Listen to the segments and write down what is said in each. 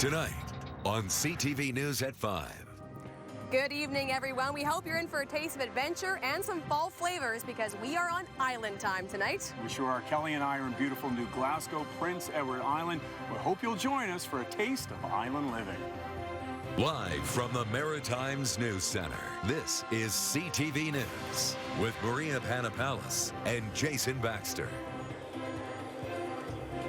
Tonight on CTV News at 5. Good evening, everyone. We hope you're in for a taste of adventure and some fall flavors because we are on island time tonight. We sure are. Kelly and I are in beautiful New Glasgow, Prince Edward Island. We hope you'll join us for a taste of island living. Live from the Maritimes News Center, this is CTV News with Maria Panapallis and Jason Baxter.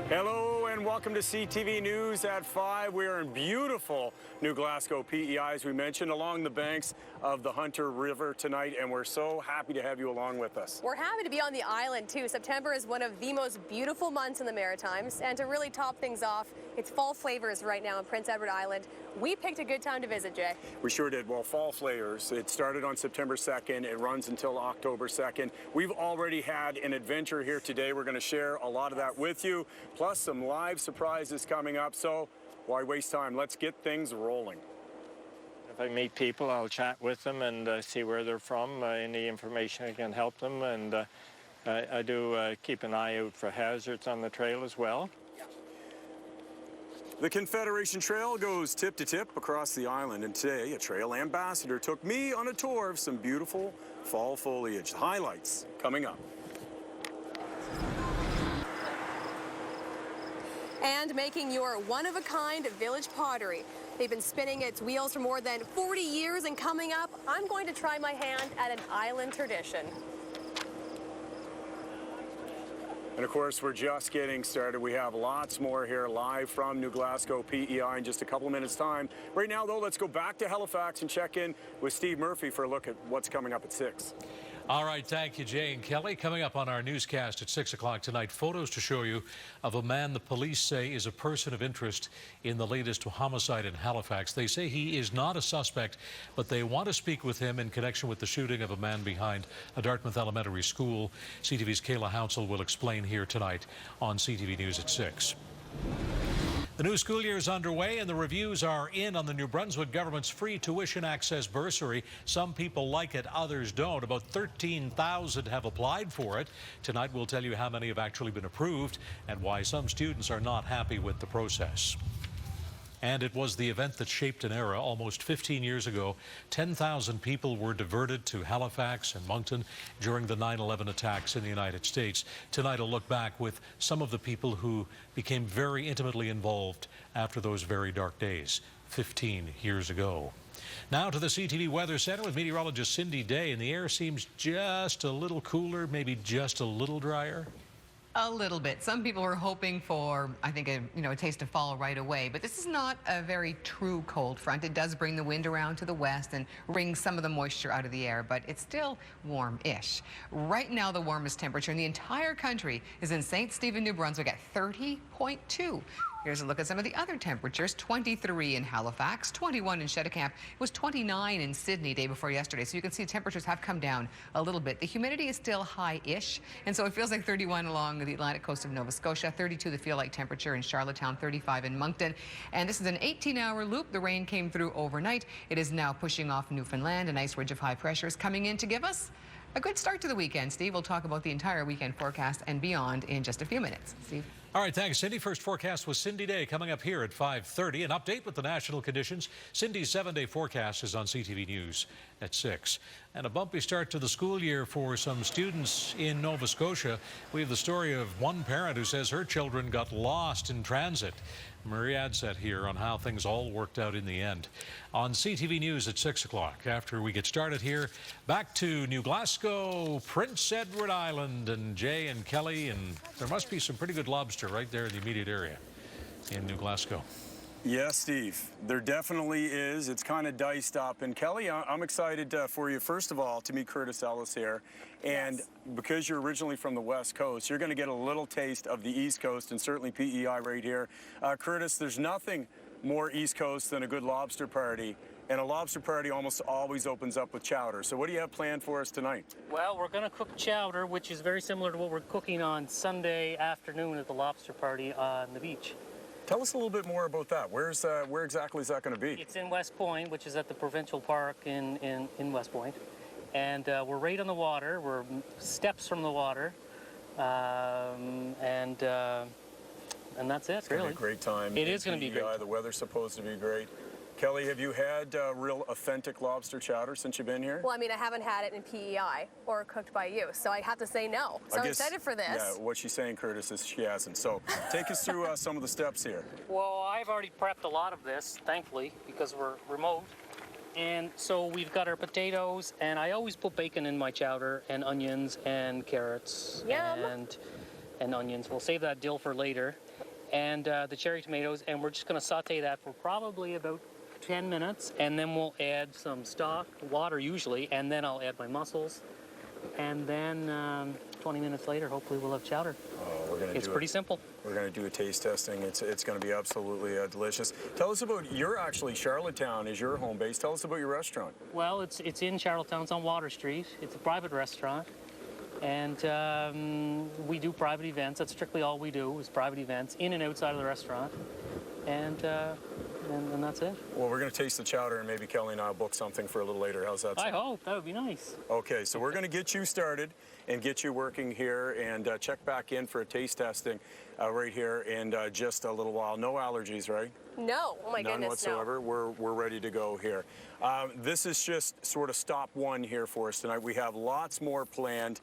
Hello and welcome to CTV News at 5. We are in beautiful New Glasgow, PEI, as we mentioned, along the banks of the Hunter River tonight, and we're so happy to have you along with us. We're happy to be on the island, too. September is one of the most beautiful months in the Maritimes, and to really top things off, it's fall flavors right now on Prince Edward Island. We picked a good time to visit, Jay. We sure did. Well, fall flavors, it started on September 2nd. It runs until October 2nd. We've already had an adventure here today. We're going to share a lot of that with you, plus some live surprises coming up. So why waste time? Let's get things rolling. If I meet people, I'll chat with them and see where they're from, any information I can help them. And I do keep an eye out for hazards on the trail as well. The Confederation Trail goes tip to tip across the island, and today a trail ambassador took me on a tour of some beautiful fall foliage. Highlights coming up. And making your one-of-a-kind village pottery. They've been spinning its wheels for more than 40 years, and coming up, I'm going to try my hand at an island tradition. And of course, we're just getting started. We have lots more here live from New Glasgow, PEI in just a couple of minutes' time. Right now, though, let's go back to Halifax and check in with Steve Murphy for a look at what's coming up at 6. All right, thank you, Jay and Kelly. Coming up on our newscast at 6 o'clock tonight, photos to show you of a man the police say is a person of interest in the latest homicide in Halifax. They say he is not a suspect, but they want to speak with him in connection with the shooting of a man behind a Dartmouth elementary school. CTV's Kayla Hounsell will explain here tonight on CTV News at 6. The new school year is underway and the reviews are in on the New Brunswick government's free tuition access bursary. Some people like it, others don't. About 13,000 have applied for it. Tonight we'll tell you how many have actually been approved and why some students are not happy with the process. And it was the event that shaped an era. Almost 15 years ago, 10,000 people were diverted to Halifax and Moncton during the 9/11 attacks in the United States. Tonight, I'll look back with some of the people who became very intimately involved after those very dark days 15 years ago. Now to the CTV Weather Center with meteorologist Cindy Day, and the air seems just a little cooler, maybe just a little drier. A little bit. Some people were hoping for, I think, a taste of fall right away. But this is not a very true cold front. It does bring the wind around to the west and wring some of the moisture out of the air, but it's still warm-ish. Right now, the warmest temperature in the entire country is in St. Stephen, New Brunswick at 30.2. Here's a look at some of the other temperatures. 23 in Halifax, 21 in Cheticamp. It was 29 in Sydney day before yesterday. So you can see temperatures have come down a little bit. The humidity is still high-ish, and so it feels like 31 along the Atlantic coast of Nova Scotia, 32 the feel-like temperature in Charlottetown, 35 in Moncton. And this is an 18-hour loop. The rain came through overnight. It is now pushing off Newfoundland. A nice ridge of high pressure is coming in to give us a good start to the weekend. Steve will talk about the entire weekend forecast and beyond in just a few minutes. Steve? All right, thanks, Cindy. First forecast with Cindy Day coming up here at 5:30. An update with the national conditions. Cindy's 7-day forecast is on CTV News at 6. And a bumpy start to the school year for some students in Nova Scotia. We have the story of one parent who says her children got lost in transit. Marie Adset here on how things all worked out in the end. On CTV News at 6 o'clock. After we get started here, back to New Glasgow, Prince Edward Island, and Jay and Kelly, and there must be some pretty good lobster right there in the immediate area in New Glasgow. Yes, Steve, there definitely is. It's kind of diced up. And Kelly, I'm excited for you, first of all, to meet Curtis Ellis here. And yes, because you're originally from the West Coast, you're going to get a little taste of the East Coast and certainly PEI right here. Curtis, there's nothing more East Coast than a good lobster party. And a lobster party almost always opens up with chowder. So what do you have planned for us tonight? Well, we're going to cook chowder, which is very similar to what we're cooking on Sunday afternoon at the lobster party on the beach. Tell us a little bit more about that. Where exactly is that going to be? It's in West Point, which is at the Provincial Park in West Point. And we're right on the water. We're steps from the water. and that's it, It's going to be a great time. It is going to be great. The weather's supposed to be great. Kelly, have you had real authentic lobster chowder since you've been here? Well, I mean, I haven't had it in PEI or cooked by you, so I have to say no. So I'm excited for this. Yeah, what she's saying, Curtis, is she hasn't. So take us through some of the steps here. Well, I've already prepped a lot of this, thankfully, because we're remote. And so we've got our potatoes, and I always put bacon in my chowder, and onions, and carrots, Yum. and onions. We'll save that dill for later. And the cherry tomatoes, and we're just going to saute that for probably about 10 minutes, and then we'll add some stock, water usually, and then I'll add my mussels. And then 20 minutes later, hopefully we'll have chowder. Oh, it's pretty simple. We're going to do a taste testing. It's going to be absolutely delicious. Tell us about, Charlottetown is your home base. Tell us about your restaurant. Well, it's in Charlottetown. It's on Water Street. It's a private restaurant. And we do private events. That's strictly all we do is private events in and outside of the restaurant. And that's it. Well, we're going to taste the chowder, and maybe Kelly and I will book something for a little later. How's that sound? I hope. That would be nice. Okay, so we're going to get you started and get you working here, and check back in for a taste testing right here in just a little while. No allergies, right? No. Oh, my None goodness, whatsoever. no. We're ready to go here. This is just sort of stop one here for us tonight. We have lots more planned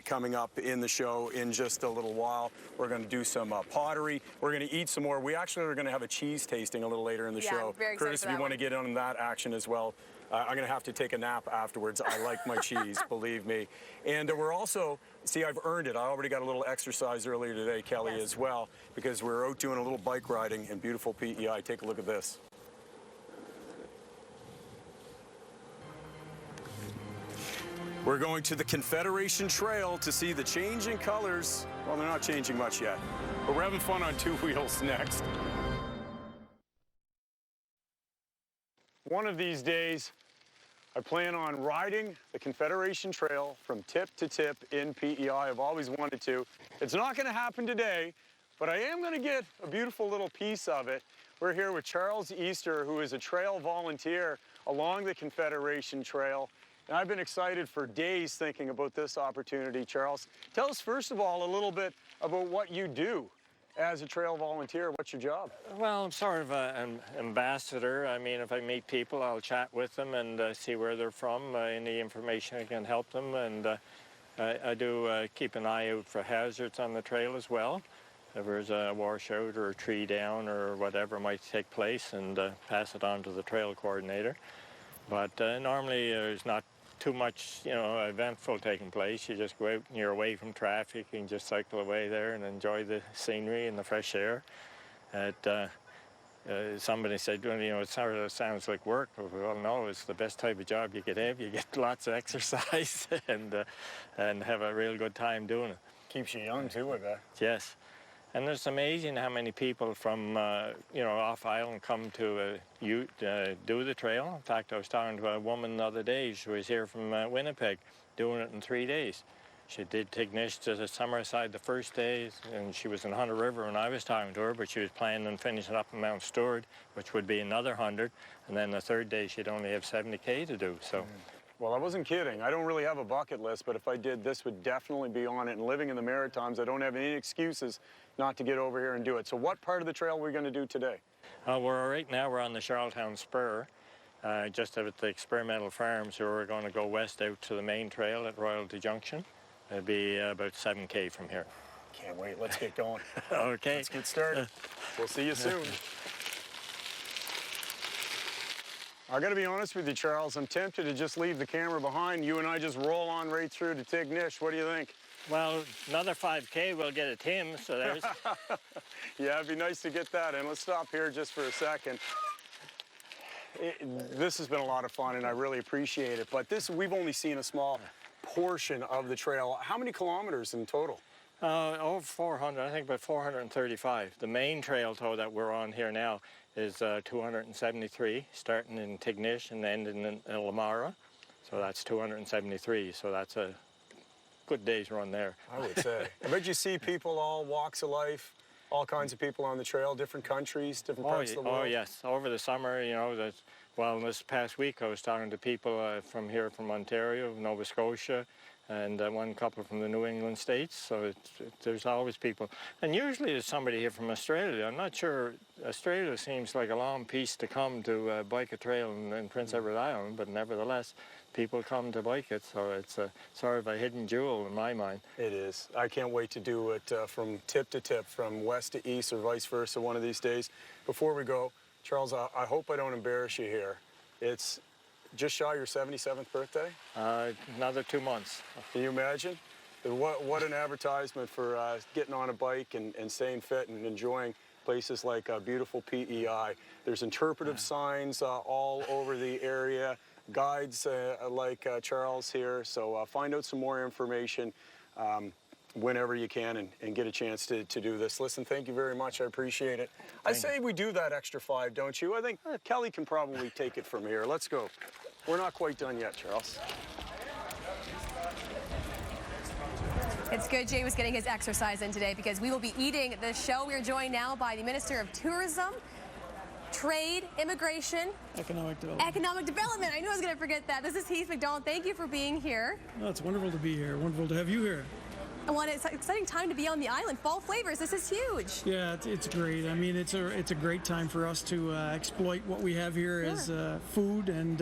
coming up in the show in just a little while. We're going to do some pottery. We're going to eat some more. We actually are going to have a cheese tasting a little later in the show. I'm very excited Curtis, for if you that want to one. get on that action as well, I'm going to have to take a nap afterwards. I like my cheese, believe me. And we're also, see, I've earned it. I already got a little exercise earlier today, Kelly, Yes. as well, because we're out doing a little bike riding in beautiful PEI. Take a look at this. We're going to the Confederation Trail to see the changing colors. Well, they're not changing much yet, but we're having fun on two wheels next. One of these days, I plan on riding the Confederation Trail from tip to tip in PEI. I've always wanted to. It's not going to happen today, but I am going to get a beautiful little piece of it. We're here with Charles Easter, who is a trail volunteer along the Confederation Trail. And I've been excited for days thinking about this opportunity. Charles, tell us first of all a little bit about what you do as a trail volunteer. What's your job? Well, I'm sort of an ambassador. I mean, if I meet people, I'll chat with them and see where they're from, any information I can help them. And I do keep an eye out for hazards on the trail as well. If there's a washout or a tree down or whatever might take place, and pass it on to the trail coordinator. But normally there's not too much, eventful taking place. You just go out and you're away from traffic. You can just cycle away there and enjoy the scenery and the fresh air. Somebody said, it sort of sounds like work. Well, no, it's the best type of job you could have. You get lots of exercise and have a real good time doing it. Keeps you young too, I bet. Yes. And it's amazing how many people from, off island come to do the trail. In fact, I was talking to a woman the other day. She was here from Winnipeg, doing it in 3 days. She did Tignish to the Summerside the first day, and she was in Hunter River when I was talking to her, but she was planning on finishing up in Mount Stewart, which would be another 100. And then the third day, she'd only have 70K to do, so. Well, I wasn't kidding. I don't really have a bucket list, but if I did, this would definitely be on it. And living in the Maritimes, I don't have any excuses not to get over here and do it. So what part of the trail are we going to do today? Right now we're on the Charlottetown Spur, just at the Experimental Farm, so we're going to go west out to the main trail at Royalty Junction. It'll be about 7K from here. Can't wait. Let's get going. Okay. Let's get started. We'll see you soon. I got to be honest with you, Charles. I'm tempted to just leave the camera behind. You and I just roll on right through to Tignish. What do you think? Well, another 5K, we'll get a Tim, so there's... Yeah, it'd be nice to get that in. Let's stop here just for a second. This has been a lot of fun, and I really appreciate it. But we've only seen a small portion of the trail. How many kilometers in total? Over 400, I think about 435. The main trail, though, that we're on here now is 273, starting in Tignish and ending in Lamara. So that's 273, so that's a good day's run there. I would say. I bet you see people all walks of life, all kinds of people on the trail, different countries, different parts of the world. Oh, yes. Over the summer, this past week I was talking to people from here, from Ontario, Nova Scotia, and one couple from the New England states, so there's always people. And usually there's somebody here from Australia. I'm not sure, Australia seems like a long piece to come to bike a trail in Prince Edward Island, but nevertheless, people come to bike it, so it's a sort of a hidden jewel in my mind. It is. I can't wait to do it from tip to tip, from west to east or vice versa one of these days. Before we go, Charles, I hope I don't embarrass you here. It's just shy of your 77th birthday? Another 2 months. Can you imagine? What an advertisement for getting on a bike and staying fit and enjoying places like beautiful PEI. There's interpretive signs all over the area, guides like Charles here, so find out some more information whenever you can and get a chance to do this. Listen, thank you very much. I appreciate it. I say we do that extra 5, don't you? I think Kelly can probably take it from here. Let's go. We're not quite done yet, Charles. It's good Jay was getting his exercise in today because we will be eating the show. We are joined now by the Minister of Tourism, Trade, Immigration, Economic Development. I knew I was going to forget that. This is Heath McDonald. Thank you for being here. Oh, it's wonderful to be here. Wonderful to have you here. It's an exciting time to be on the island. Fall flavors, this is huge. Yeah, it's great. I mean, it's a great time for us to exploit what we have here as food, and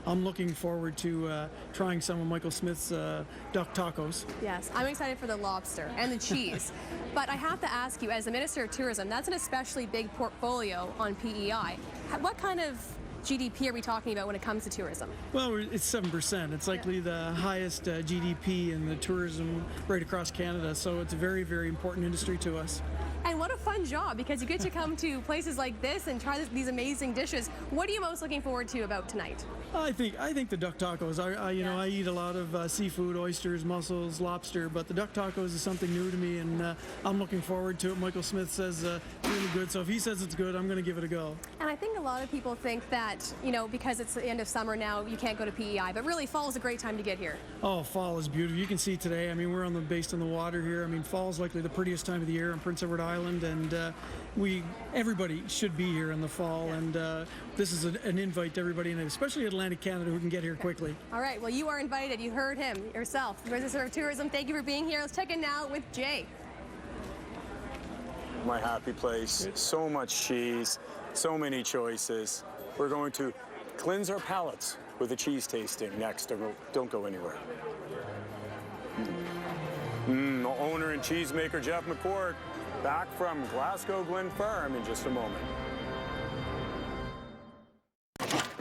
I'm looking forward to trying some of Michael Smith's duck tacos. Yes, I'm excited for the lobster and the cheese. But I have to ask you, as the Minister of Tourism, that's an especially big portfolio on PEI. What kind of GDP are we talking about when it comes to tourism? Well, it's 7%. It's likely the highest GDP in the tourism right across Canada, so it's a very, very important industry to us. And what a fun job, because you get to come to places like this and try these amazing dishes. What are you most looking forward to about tonight? I think the duck tacos. I eat a lot of seafood, oysters, mussels, lobster, but the duck tacos is something new to me, and I'm looking forward to it. Michael Smith says really good, so if he says it's good, I'm going to give it a go. And I think a lot of people think that, because it's the end of summer now, you can't go to PEI, but really fall is a great time to get here. Oh, fall is beautiful. You can see today, I mean, we're based on the water here. I mean, fall is likely the prettiest time of the year on Prince Edward Island, and everybody should be here in the fall, and this is an invite to everybody, and especially Atlantic Canada, who can get here quickly. All right, well, you are invited. You heard him yourself. Minister of Tourism, thank you for being here. Let's check in now with Jay. My happy place. So much cheese, so many choices. We're going to cleanse our palates with a cheese tasting next. Don't go anywhere. Owner and cheesemaker Jeff McCord back from Glasgow Glen Farm in just a moment.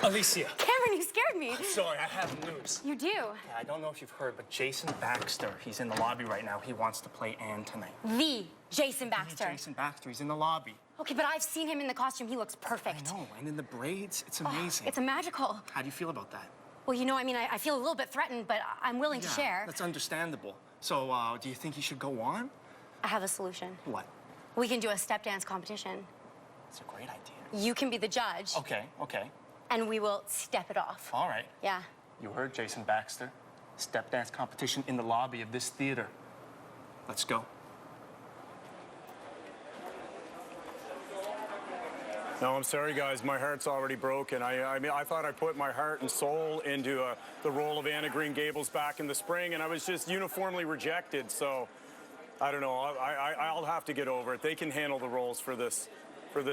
Alicia. Cameron, you scared me. I'm sorry, I have news. You do? Yeah, I don't know if you've heard, but Jason Baxter, he's in the lobby right now. He wants to play Anne tonight. The Jason Baxter. Jason Baxter, he's in the lobby. Okay, but I've seen him in the costume. He looks perfect. I know, and in the braids, it's amazing. It's magical. How do you feel about that? Well, I feel a little bit threatened, but I'm willing to share. That's understandable. So, do you think he should go on? I have a solution. What? We can do a step dance competition. It's a great idea. You can be the judge. Okay. And we will step it off. All right. Yeah. You heard Jason Baxter. Step dance competition in the lobby of this theater. Let's go. No, I'm sorry, guys. My heart's already broken. I mean, I thought I put my heart and soul into the role of Anne of Green Gables back in the spring, and I was just uniformly rejected. So, I don't know. I'll have to get over it. They can handle the roles for this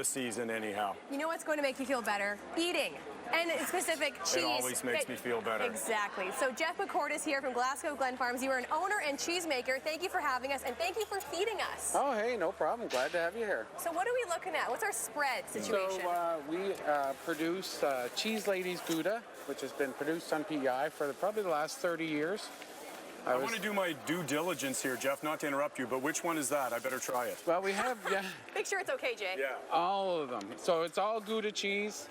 season anyhow. You know what's going to make you feel better? Eating. And specific cheese. It always makes me feel better. Exactly. So Jeff McCord is here from Glasgow Glen Farms. You are an owner and cheesemaker. Thank you for having us, and thank you for feeding us. Oh, hey, no problem. Glad to have you here. So what are we looking at? What's our spread situation? So we produce Cheese Ladies Gouda, which has been produced on PEI for probably the last 30 years. I want to do my due diligence here, Jeff, not to interrupt you, but which one is that? I better try it. Well, we have, Make sure it's okay, Jay. Yeah. all of them. So it's all Gouda cheese.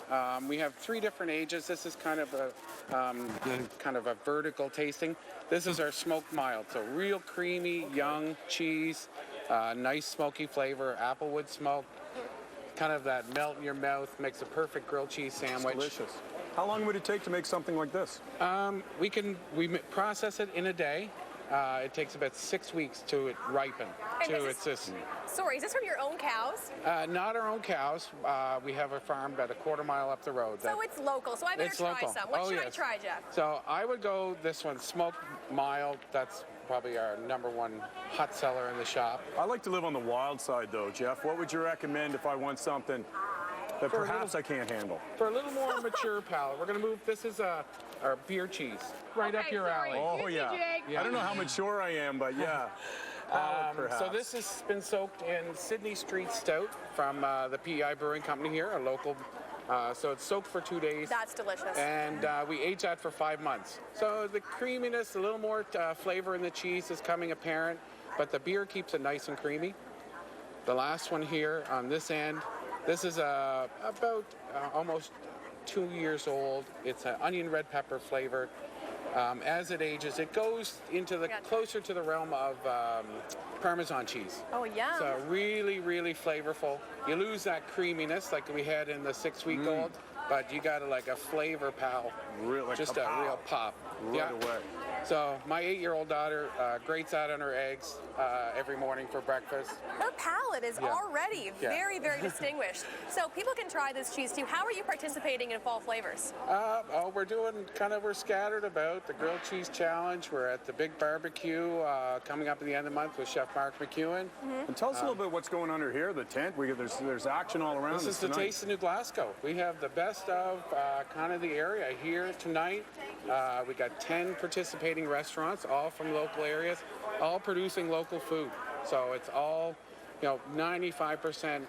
We have 3 different ages. This is kind of a vertical tasting. This is our smoked mild, so real creamy, young cheese, nice smoky flavor, applewood smoke, kind of that melt in your mouth, makes a perfect grilled cheese sandwich. It's delicious. How long would it take to make something like this? We process it in a day. it takes about 6 weeks to ripen. Sorry, is this from your own cows? Not our own cows. We have a farm about a quarter-mile up the road. So it's local, so I better try some. What should I try, Jeff? So I would go this one, smoked mild. That's probably our #1 hot seller in the shop. I like to live on the wild side, though, Jeff. What would you recommend if I want something that perhaps I can't handle? For a little more mature palate, we're going to move. This is our beer cheese, right up your alley. Oh, yeah. I don't know how mature I am, but yeah. So this has been soaked in Sydney Street Stout from the PEI Brewing Company here, a local. So it's soaked for 2 days. That's delicious. And we age that for 5 months. So the creaminess, a little more flavor in the cheese is coming apparent, but the beer keeps it nice and creamy. The last one here on this end, this is about almost 2 years old. It's an onion red pepper flavored. As it ages, it goes into the closer to the realm of Parmesan cheese. Oh, yeah. So really, really flavorful. You lose that creaminess like we had in the 6-week-old, but you got a flavor pal. Really, just a real pop. Right away. So my 8-year-old daughter grates that on her eggs every morning for breakfast. Her palate is already very, very distinguished. So people can try this cheese too. How are you participating in fall flavors? We're scattered about the grilled cheese challenge. We're at the big barbecue coming up at the end of the month with Chef Mark McEwen. And tell us a little bit what's going on here, the tent. There's action all around us This is the Taste of New Glasgow. We have the best of kind of the area here tonight. We got 10 participating restaurants, all from local areas, all producing local food. So it's all, 95%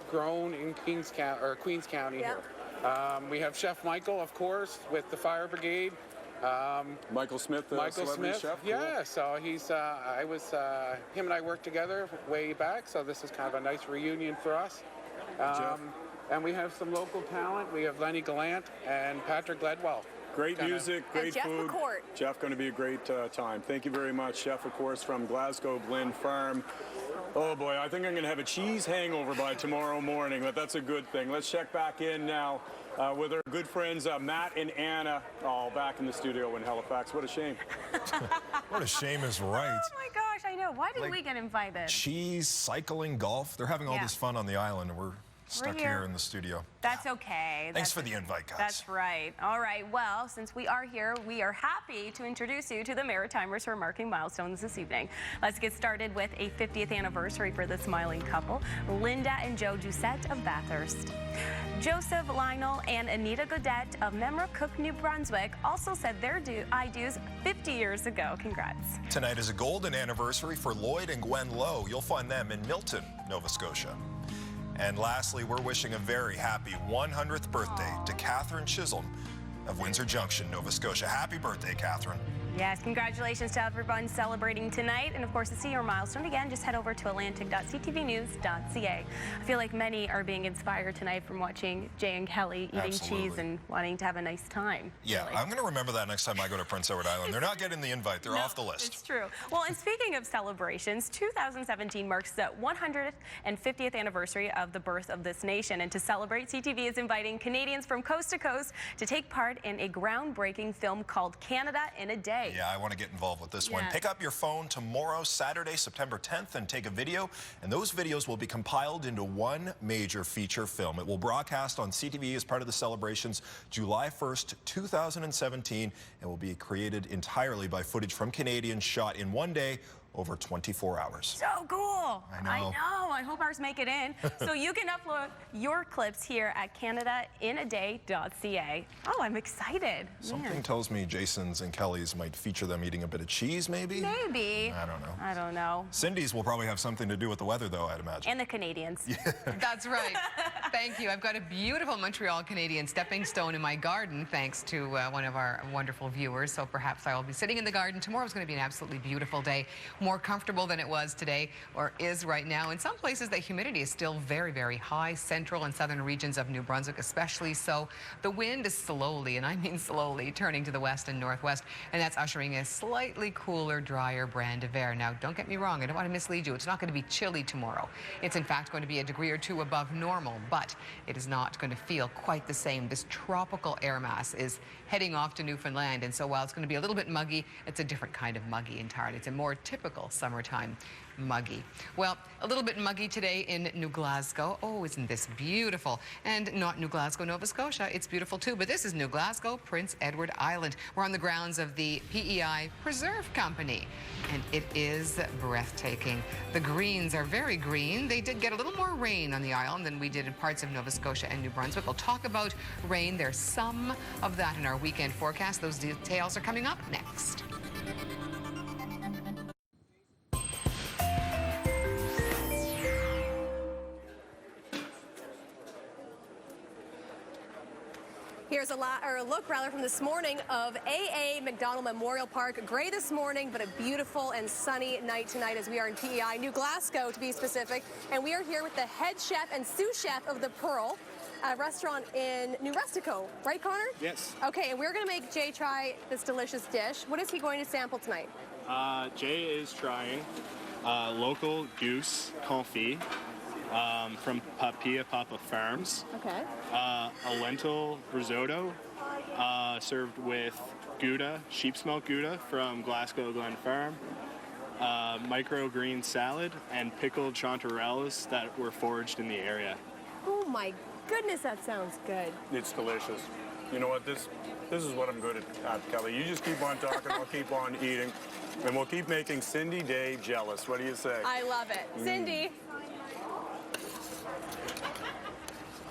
grown in Queens County here. We have Chef Michael, of course, with the Fire Brigade. Michael Smith, chef. Yeah, so he's him and I worked together way back, so this is kind of a nice reunion for us. And we have some local talent. We have Lenny Gallant and Patrick Gledwell. Great music, great Jeff food. McCourt. Jeff, going to be a great time. Thank you very much, Chef, of course, from Glasgow Glen Farm. Oh boy, I think I'm going to have a cheese hangover by tomorrow morning, but that's a good thing. Let's check back in now with our good friends Matt and Anna, all back in the studio in Halifax. What a shame. What a shame is right. Oh my gosh, I know. Why did we get invited? Cheese, cycling, golf. They're having all this fun on the island, and we're stuck here in the studio. That's okay. Thanks for the invite, guys. That's right. All right. Well, since we are here, we are happy to introduce you to the Maritimers who are marking milestones this evening. Let's get started with a 50th anniversary for the smiling couple, Linda and Joe Doucette of Bathurst. Joseph Lionel and Anita Godette of Memramcook, New Brunswick also said their I do's 50 years ago. Congrats. Tonight is a golden anniversary for Lloyd and Gwen Lowe. You'll find them in Milton, Nova Scotia. And lastly, we're wishing a very happy 100th birthday to Catherine Chisholm of Windsor Junction, Nova Scotia. Happy birthday, Catherine. Yes, congratulations to everyone celebrating tonight. And of course, to see your milestone again, just head over to atlantic.ctvnews.ca. I feel like many are being inspired tonight from watching Jay and Kelly eating cheese and wanting to have a nice time. Yeah, really. I'm going to remember that next time I go to Prince Edward Island. They're not getting the invite. They're off the list. It's true. Well, and speaking of celebrations, 2017 marks the 150th anniversary of the birth of this nation. And to celebrate, CTV is inviting Canadians from coast to coast to take part in a groundbreaking film called Canada in a Day. Yeah, I want to get involved with this one. Pick up your phone tomorrow, Saturday, September 10th, and take a video. And those videos will be compiled into one major feature film. It will broadcast on CTV as part of the celebrations July 1st, 2017, and will be created entirely by footage from Canadians shot in one day over 24 hours. So cool. I know. I hope ours make it in. So you can upload your clips here at canadainaday.ca. Oh, I'm excited. Something tells me Jason's and Kelly's might feature them eating a bit of cheese, maybe? Maybe. I don't know. I don't know. Cindy's will probably have something to do with the weather, though, I'd imagine. And the Canadians. Yeah. That's right. Thank you. I've got a beautiful Montreal Canadian stepping stone in my garden, thanks to one of our wonderful viewers. So perhaps I will be sitting in the garden. Tomorrow's going to be an absolutely beautiful day. more comfortable than it was today, or is right now. In some places, the humidity is still very, very high. Central and southern regions of New Brunswick especially so. The wind is slowly, and I mean slowly, turning to the west and northwest, and that's ushering a slightly cooler, drier brand of air. Now, don't get me wrong, I don't want to mislead you. It's not going to be chilly tomorrow. It's in fact going to be a degree or two above normal, but it is not going to feel quite the same. This tropical air mass is heading off to Newfoundland, and so while it's going to be a little bit muggy, it's a different kind of muggy entirely. It's a more typical summertime muggy. Well, a little bit muggy today in New Glasgow. Oh, isn't this beautiful? And not New Glasgow, Nova Scotia. It's beautiful too, but this is New Glasgow, Prince Edward Island. We're on the grounds of the PEI Preserve Company, and it is breathtaking. The greens are very green. They did get a little more rain on the island than we did in parts of Nova Scotia and New Brunswick. We'll talk about rain. There's some of that in our weekend forecast. Those details are coming up next. Here's a look from this morning of AA McDonald Memorial Park. Gray this morning, but a beautiful and sunny night tonight as we are in PEI, New Glasgow to be specific. And we are here with the head chef and sous chef of the Pearl, a restaurant in New Rustico. Right, Connor? Yes. Okay, and we're going to make Jay try this delicious dish. What is he going to sample tonight? Jay is trying local goose confit from Papia Papa Farms. Okay. A lentil risotto served with Gouda, sheep's milk Gouda from Glasgow Glen Farm, microgreen salad, and pickled chanterelles that were foraged in the area. Oh my goodness, that sounds good. It's delicious. You know what, this is what I'm good at, Kelly. You just keep on talking, I'll keep on eating, and we'll keep making Cindy Day jealous. What do you say? I love it. Cindy.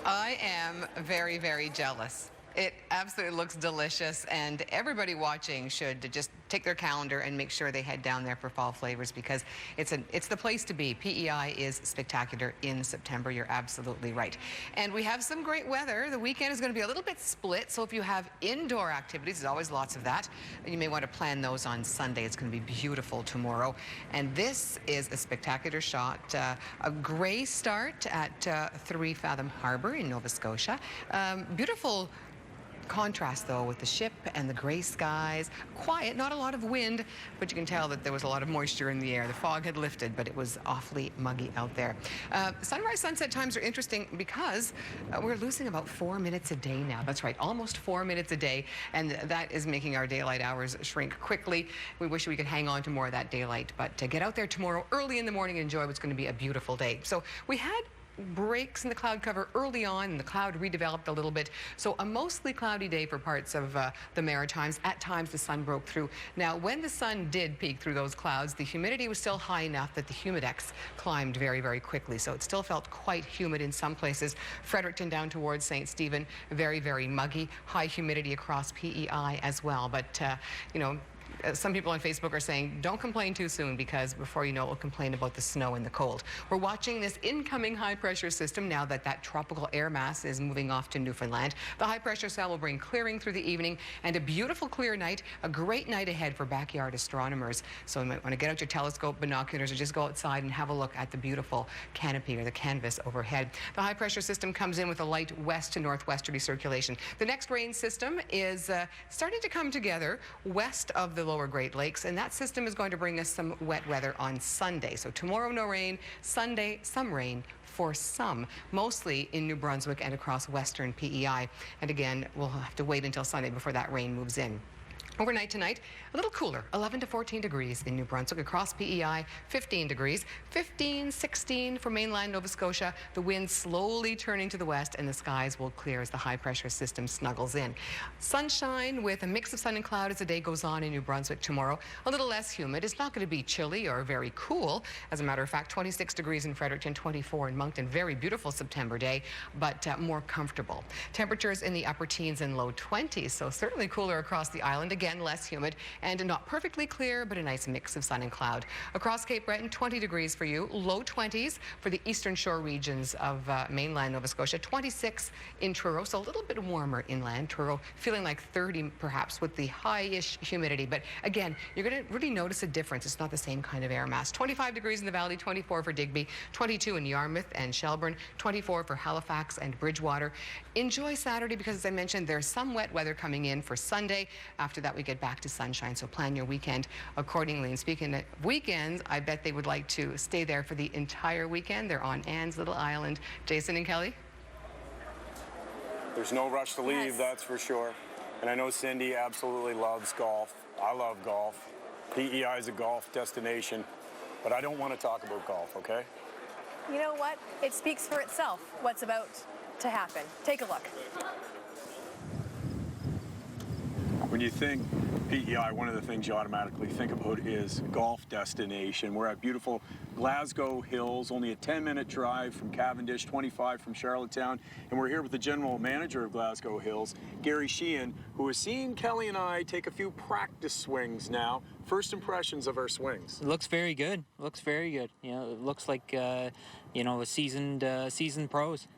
I am very, very jealous. It absolutely looks delicious, and everybody watching should just take their calendar and make sure they head down there for fall flavors, because it's the place to be. PEI is spectacular in September. You're absolutely right. And we have some great weather. The weekend is going to be a little bit split, so if you have indoor activities, there's always lots of that. You may want to plan those on Sunday. It's going to be beautiful tomorrow. And this is a spectacular shot. A gray start at 3 Fathom Harbor in Nova Scotia. Beautiful contrast though with the ship and the gray skies. Quiet, not a lot of wind, but you can tell that there was a lot of moisture in the air. The fog had lifted, but it was awfully muggy out there. Sunrise sunset times are interesting because we're losing about 4 minutes a day now. That's right, almost 4 minutes a day, and that is making our daylight hours shrink quickly. We wish we could hang on to more of that daylight, but get out there tomorrow early in the morning and enjoy what's going to be a beautiful day. So we had breaks in the cloud cover early on, and the cloud redeveloped a little bit. So a mostly cloudy day for parts of the Maritimes. At times the sun broke through. Now, when the sun did peek through those clouds, the humidity was still high enough that the humidex climbed very, very quickly. So it still felt quite humid in some places. Fredericton down towards St. Stephen, very, very muggy. High humidity across PEI as well. But, you know, some people on Facebook are saying, don't complain too soon, because before you know it, we'll complain about the snow and the cold. We're watching this incoming high-pressure system now that tropical air mass is moving off to Newfoundland. The high-pressure cell will bring clearing through the evening and a beautiful clear night, a great night ahead for backyard astronomers. So you might want to get out your telescope, binoculars, or just go outside and have a look at the beautiful canopy or the canvas overhead. The high-pressure system comes in with a light west to northwesterly circulation. The next rain system is starting to come together west of the lower Great Lakes, and that system is going to bring us some wet weather on Sunday. So tomorrow, no rain. Sunday, some rain for some, mostly in New Brunswick and across western PEI. And again, we'll have to wait until Sunday before that rain moves in. Overnight tonight, a little cooler, 11 to 14 degrees in New Brunswick. Across PEI, 15 degrees, 15, 16 for mainland Nova Scotia. The wind slowly turning to the west, and the skies will clear as the high-pressure system snuggles in. Sunshine with a mix of sun and cloud as the day goes on in New Brunswick tomorrow. A little less humid. It's not going to be chilly or very cool. As a matter of fact, 26 degrees in Fredericton, 24 in Moncton. Very beautiful September day, but more comfortable. Temperatures in the upper teens and low 20s, so certainly cooler across the island. Again, again, less humid and not perfectly clear, but a nice mix of sun and cloud. Across Cape Breton, 20 degrees for you, low 20s for the eastern shore regions of mainland Nova Scotia, 26 in Truro, so a little bit warmer inland. Truro feeling like 30 perhaps with the high-ish humidity, but again, you're going to really notice a difference. It's not the same kind of air mass. 25 degrees in the valley, 24 for Digby, 22 in Yarmouth and Shelburne, 24 for Halifax and Bridgewater. Enjoy Saturday because, as I mentioned, there's some wet weather coming in for Sunday. After that, we get back to sunshine, so plan your weekend accordingly. And speaking of weekends, I bet they would like to stay there for the entire weekend. They're on Anne's Little Island. Jason and Kelly? There's no rush to leave, that's for sure. And I know Cindy absolutely loves golf. I love golf. PEI is a golf destination, but I don't want to talk about golf, okay? You know what? It speaks for itself, what's about to happen. Take a look. When you think PEI, one of the things you automatically think about is golf destination. We're at beautiful Glasgow Hills, only a 10-minute drive from Cavendish, 25 from Charlottetown, and we're here with the general manager of Glasgow Hills, Gary Sheehan, who has seen Kelly and I take a few practice swings now. First impressions of our swings. It looks very good. Looks very good. You know, it looks like a seasoned pros.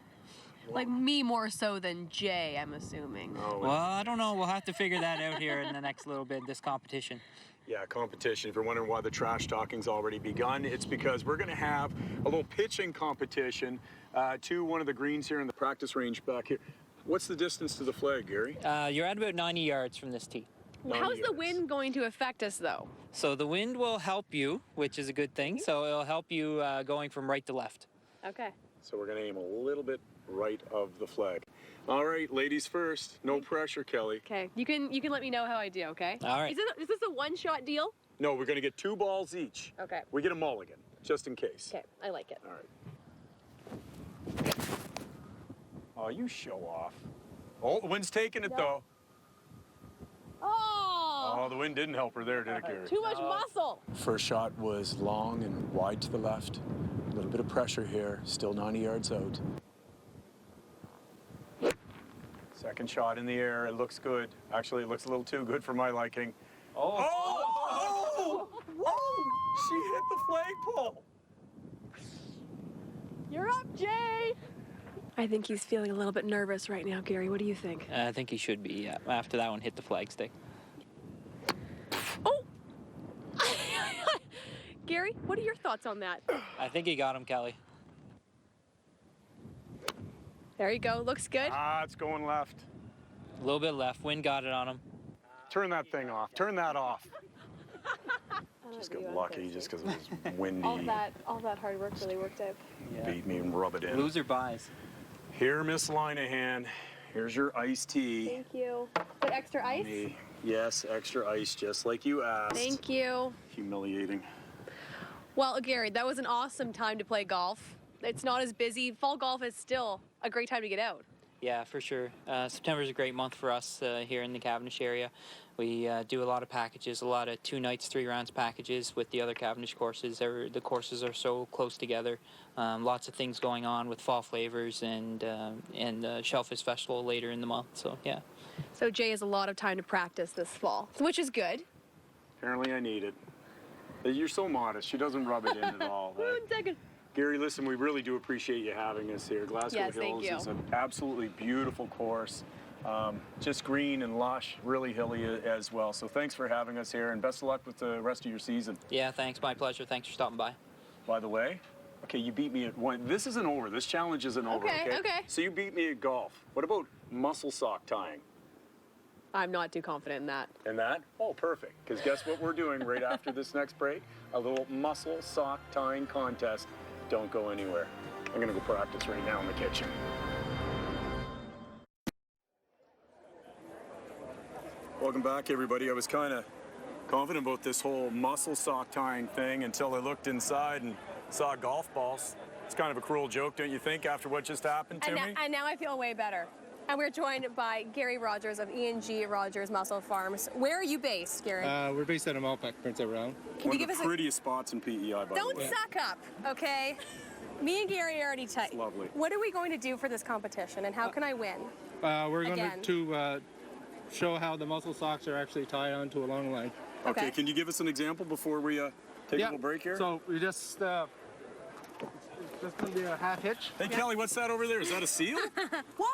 Like me more so than Jay, I'm assuming. Oh, well, I don't know. We'll have to figure that out here in the next little bit, this competition. Yeah, competition. If you're wondering why the trash talking's already begun, it's because we're going to have a little pitching competition to one of the greens here in the practice range back here. What's the distance to the flag, Gary? You're at about 90 yards from this tee. How's the wind going to affect us, though? So the wind will help you, which is a good thing. So it'll help you going from right to left. Okay. So we're going to aim a little bit right of the flag. All right, ladies first. No pressure, Kelly. Okay. You can let me know how I do, okay? All right. Is this a one-shot deal? No, we're going to get 2 balls each. Okay. We get a mulligan, just in case. Okay, I like it. All right. Oh, you show off. Oh, the wind's taking it, though. Oh! Oh, the wind didn't help her there, did it, Gary? Too much muscle. First shot was long and wide to the left. A little bit of pressure here, still 90 yards out. Second shot in the air, it looks good. Actually, it looks a little too good for my liking. Oh! Oh! Oh! She hit the flagpole. You're up, Jay! I think he's feeling a little bit nervous right now, Gary. What do you think? I think he should be, yeah. After that one hit the flagstick. Oh! Gary, what are your thoughts on that? I think he got him, Kelly. There you go. Looks good. Ah, it's going left. A little bit left. Wind got it on him. Turn that thing off. Turn that off. Just got lucky just because it was windy. All that hard work really worked out. Yeah. Beat me and rub it in. Loser buys. Here, Miss Linehan. Here's your iced tea. Thank you. But extra ice? Yes, extra ice, just like you asked. Thank you. Humiliating. Well, Gary, that was an awesome time to play golf. It's not as busy. Fall golf is still a great time to get out. Yeah, for sure. September is a great month for us here in the Cavendish area. We do a lot of packages, a lot of 2 nights, 3 rounds packages with the other Cavendish courses. The courses are so close together. Lots of things going on with fall flavors and Shellfish Festival later in the month. So yeah. So Jay has a lot of time to practice this fall, which is good. Apparently I need it. You're so modest. She doesn't rub it in at all. One second. Gary, listen, we really do appreciate you having us here. Glasgow Hills is an absolutely beautiful course. Just green and lush, really hilly as well. So thanks for having us here, and best of luck with the rest of your season. Yeah, thanks. My pleasure. Thanks for stopping by. By the way, okay, you beat me at one. This isn't over. This challenge isn't over, okay? Okay. So you beat me at golf. What about muscle sock tying? I'm not too confident in that. In that? Oh, perfect. Because guess what we're doing right after this next break? A little muscle sock tying contest. Don't go anywhere. I'm going to go practice right now in the kitchen. Welcome back, everybody. I was kind of confident about this whole muscle sock tying thing until I looked inside and saw golf balls. It's kind of a cruel joke, don't you think, after what just happened to me? And now I feel way better. And we're joined by Gary Rogers of E&G Rogers Muscle Farms. Where are you based, Gary? We're based out of Malpeque, Prince Edward Island. Can you give us the prettiest spots in PEI, by the way. Don't suck up, okay? Me and Gary are already tight. Lovely. What are we going to do for this competition, and how can I win? We're going to show how the mussel socks are actually tied onto a long line. Okay, can you give us an example before we take a little break here? So we just going to be a half hitch. Hey, Kelly, what's that over there? Is that a seal? What?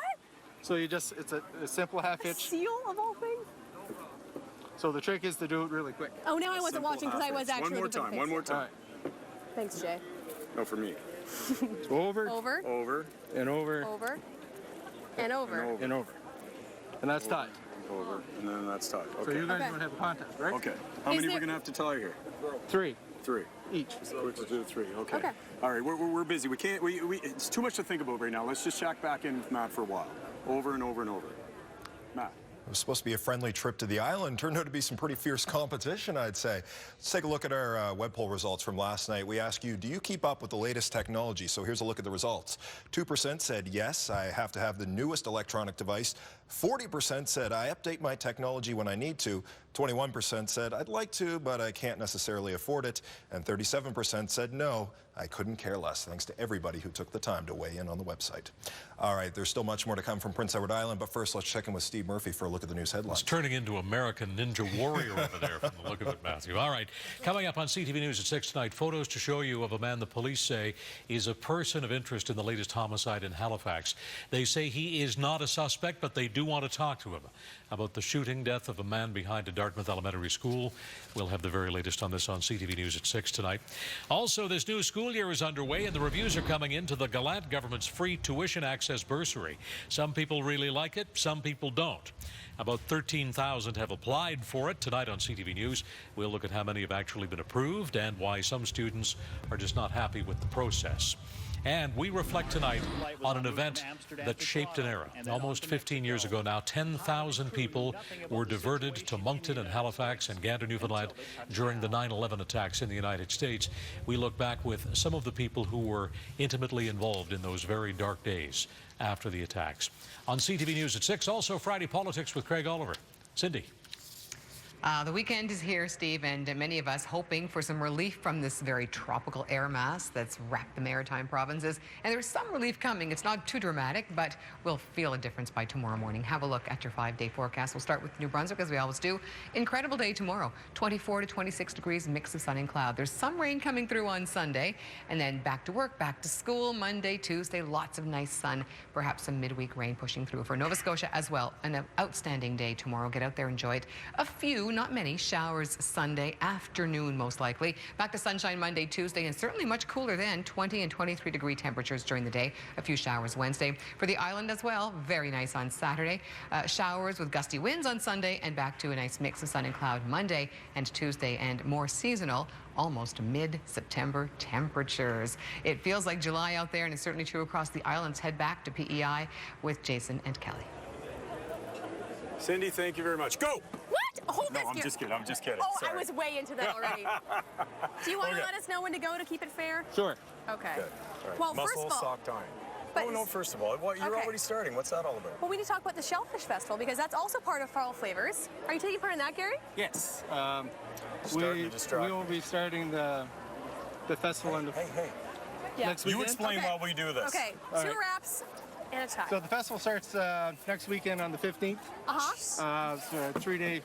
So you just, it's a simple half hitch. Seal of all things? So the trick is to do it really quick. Oh, now I wasn't watching because I was actually One more time, one more time. Thanks, Jay. No, for me. So over. Over. Over. And over. Over. And over. And over. And that's tied. Over. And then that's tied. Okay. So you guys are going to have a contest, right? Okay. How many we're going to have to tie here? 3. 3. Each. So we'll do 3. Okay. All right. We're busy. We can't. It's too much to think about right now. Let's just check back in with Matt for a while. Over and over and over. Matt. It was supposed to be a friendly trip to the island. Turned out to be some pretty fierce competition, I'd say. Let's take a look at our web poll results from last night. We asked you, do you keep up with the latest technology? So here's a look at the results. 2% said, yes, I have to have the newest electronic device. 40% said, I update my technology when I need to. 21% said, I'd like to, but I can't necessarily afford it. And 37% said, no, I couldn't care less. Thanks to everybody who took the time to weigh in on the website. All right, there's still much more to come from Prince Edward Island, but first let's check in with Steve Murphy for a look at the news headlines. It's turning into American Ninja Warrior over there from the look of it, Matthew. All right, coming up on CTV News at 6 tonight, photos to show you of a man the police say is a person of interest in the latest homicide in Halifax. They say he is not a suspect, but they do want to talk to him about the shooting death of a man behind a Dartmouth Elementary School. We'll have the very latest on this on CTV News at 6 tonight. Also, this new school year is underway, and the reviews are coming into the Gallant government's free tuition access bursary. Some people really like it, some people don't. About 13,000 have applied for it. Tonight on CTV News, we'll look at how many have actually been approved and why some students are just not happy with the process. And we reflect tonight on an event that shaped an era. Almost 15 years ago now, 10,000 people were diverted to Moncton and Halifax and Gander, Newfoundland during the 9/11 attacks in the United States. We look back with some of the people who were intimately involved in those very dark days after the attacks. On CTV News at 6, also Friday Politics with Craig Oliver. Cindy. The weekend is here, Steve, and many of us hoping for some relief from this very tropical air mass that's wrapped the maritime provinces. And there's some relief coming. It's not too dramatic, but we'll feel a difference by tomorrow morning. Have a look at your 5-day forecast. We'll start with New Brunswick, as we always do. Incredible day tomorrow. 24 to 26 degrees, mix of sun and cloud. There's some rain coming through on Sunday, and then back to work, back to school, Monday, Tuesday, lots of nice sun, perhaps some midweek rain pushing through. For Nova Scotia as well, an outstanding day tomorrow. Get out there, enjoy it. A few, not many, showers Sunday afternoon, most likely. Back to sunshine Monday, Tuesday, and certainly much cooler then, 20 and 23 degree temperatures during the day. A few showers Wednesday. For the island as well, very nice on Saturday. Showers with gusty winds on Sunday, and back to a nice mix of sun and cloud Monday and Tuesday, and more seasonal, almost mid-September temperatures. It feels like July out there, and it's certainly true across the islands. Head back to PEI with Jason and Kelly. Cindy, thank you very much. Go! What? Hold No, this I'm here. just kidding. I'm just kidding. Oh, Sorry. I was way into that already. Do you want to Okay. let us know when to go to keep it fair? Sure. Okay. Good. All right. Well, Muscle first of all, sock time. but- Oh, no, first of all, you're already starting. What's that all about? well, we need to talk about the Shellfish Festival because that's also part of Fall Flavors. Are you taking part in that, Gary? Yes. Starting to distract we will be starting the festival on the Yeah. next You weekend. explain while we do this. Okay, All two right. wraps and a tie. So the festival starts next weekend on the 15th. It's a 3-day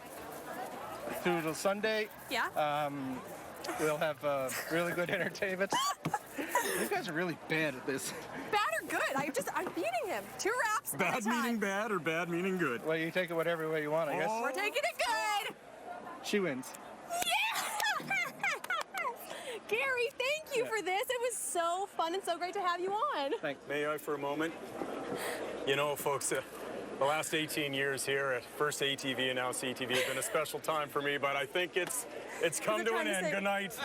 through till Sunday. Yeah. We'll have really good entertainment. You guys are really bad at this. Bad or good? I'm beating him. Two wraps and a Bad tie. meaning bad or bad meaning good? Well, you take it whatever way you want, I guess. We're taking it good. She wins. Yeah! Gary, thank you for this. It was so fun and so great to have you on. Thanks. May I for a moment? You know, folks, the last 18 years here at first ATV and now CTV has been a special time for me, but I think it's come to an end. Good night.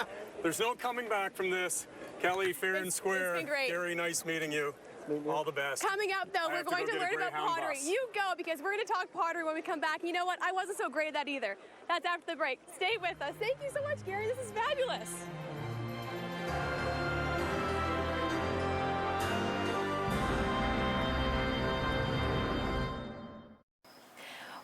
There's no coming back from this. Kelly, fair and square. It's been great. Gary, nice meeting you. All the best. Coming up, though, I we're have to going go to get a learn about Greyhound pottery. bus. You go, because we're going to talk pottery when we come back. You know what? I wasn't so great at that either. That's after the break. Stay with us. Thank you so much, Gary. This is fabulous.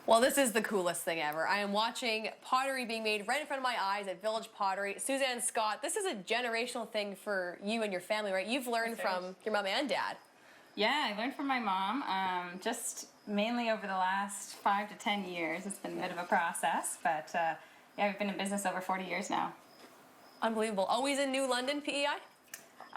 Well, this is the coolest thing ever. I am watching pottery being made right in front of my eyes at Village Pottery. Suzanne Scott, this is a generational thing for you and your family, right? You've learned from your mom and dad. Yeah, I learned from my mom. Just mainly over the last 5 to 10 years. It's been a bit of a process, but yeah, we've been in business over 40 years now. Unbelievable. Always in New London, PEI?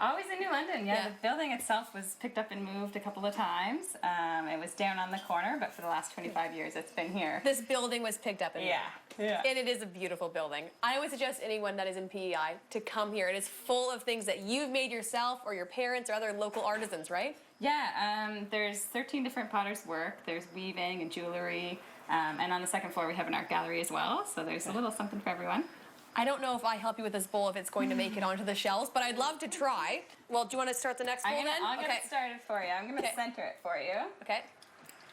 Always in New London, yeah. The building itself was picked up and moved a couple of times. It was down on the corner, but for the last 25 years it's been here. This building was picked up and moved. Yeah. And it is a beautiful building. I always suggest anyone that is in PEI to come here. It is full of things that you've made yourself or your parents or other local artisans, right? Yeah, there's 13 different potters' work. There's weaving and jewelry. And on the second floor we have an art gallery as well, so there's a little something for everyone. I don't know if I help you with this bowl, if it's going to make it onto the shelves, but I'd love to try. Well, do you want to start the next bowl then? I'll get it started for you. I'm going to center it for you. Okay.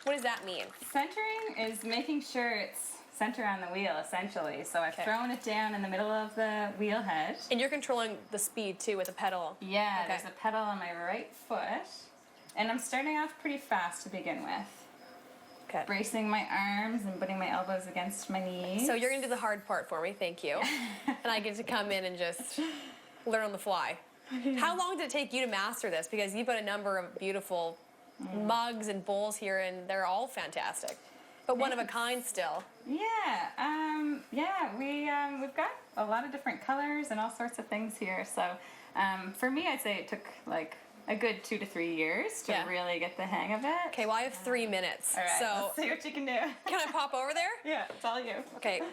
What does that mean? Centering is making sure it's center on the wheel, essentially. So I've thrown it down in the middle of the wheel head. And you're controlling the speed, too, with the pedal. Yeah, there's a pedal on my right foot. And I'm starting off pretty fast to begin with. Okay. Bracing my arms and putting my elbows against my knees. So you're going to do the hard part for me, thank you. And I get to come in and just learn on the fly. How long did it take you to master this? Because you put a number of beautiful mugs and bowls here, and they're all fantastic. But one of a kind still. Yeah, we've got a lot of different colors and all sorts of things here. So for me, I'd say it took like a good 2 to 3 years to really get the hang of it. Okay, well I have 3 minutes. All right, so let's see what you can do. Can I pop over there? Yeah, it's all you. Okay.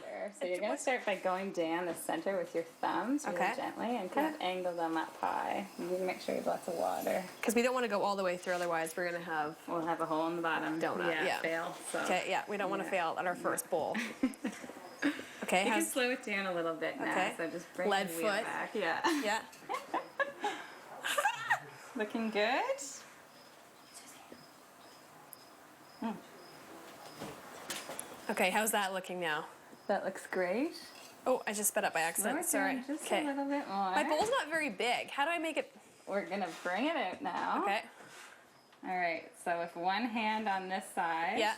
So you're going to start by going down the center with your thumbs really gently and kind of angle them up high. You need to make sure you have lots of water. Because we don't want to go all the way through, otherwise we're going to have... We'll have a hole in the bottom. Donut, Fail. So. Okay, yeah, we don't want to fail at our first bowl. Okay. You can slow it down a little bit now. Okay. So just bring Lead the wheel foot. back. Yeah. Yeah. Looking good. Okay, how's that looking now? That looks great. Oh, I just sped up by accident. Sorry. Just a little bit more. My bowl's not very big. How do I make it? We're gonna bring it out now. Okay. All right. So with one hand on this side. Yeah.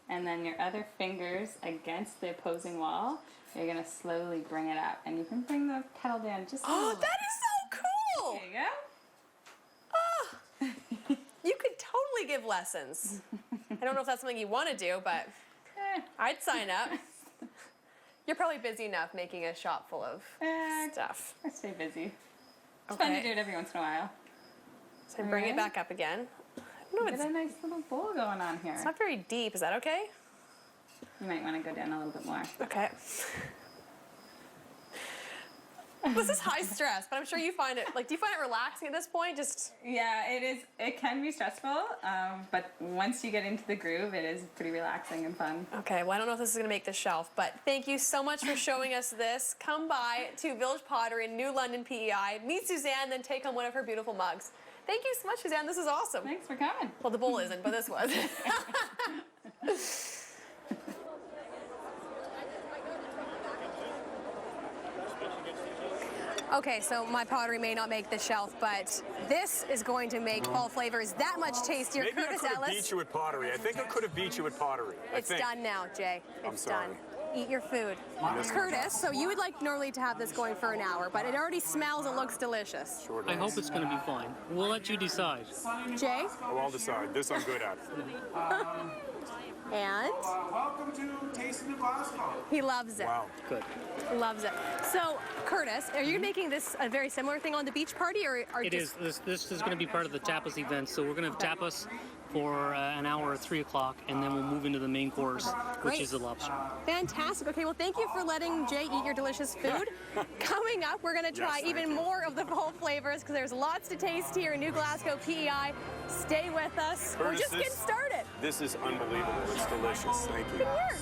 And then your other fingers against the opposing wall, you're gonna slowly bring it up, and you can bring the pedal down just a little. Oh, that is so cool! There you go. You could totally give lessons. I don't know if that's something you want to do, but I'd sign up. You're probably busy enough making a shop full of stuff. I stay busy. It's fun to do it every once in a while. So bring it back up again. Get a nice little bowl going on here. It's not very deep. Is that okay? You might want to go down a little bit more. Okay. This is high stress, but I'm sure you find it, like, do you find it relaxing at this point? Just Yeah, it is. It can be stressful, but once you get into the groove, it is pretty relaxing and fun. Okay, well, I don't know if this is going to make the shelf, but thank you so much for showing us this. Come by to Village Pottery in New London, PEI. Meet Suzanne, then take home one of her beautiful mugs. Thank you so much, Suzanne. This is awesome. Thanks for coming. Well, the bowl isn't, but this was. Okay, so my pottery may not make the shelf, but this is going to make fall flavors that much tastier. Maybe Curtis I could have Ellis. beat you at pottery. I think I could have beat you at pottery. It's done now, Jay. It's sorry. done. Eat your food. Curtis, so you would like normally to have this going for an hour, but it already smells and looks delicious. Sure I hope it's going to be fine. We'll let you decide. Jay? Oh, I'll decide. This I'm good at. And? Welcome to Tasting of Glasgow. He loves it. Wow. Good. Loves it. So, Curtis, are you making this a very similar thing on the beach party, or It is. This is going to be part of the tapas event. So we're going to have tapas for an hour at 3 o'clock, and then we'll move into the main course, which is the lobster. Fantastic. Okay, well, thank you for letting Jay eat your delicious food. Coming up, we're going to try even more of the fall flavors, because there's lots to taste here in New Glasgow, PEI. Stay with us. Curtis, we're just getting started. This is unbelievable. It's delicious. Thank you. Good work.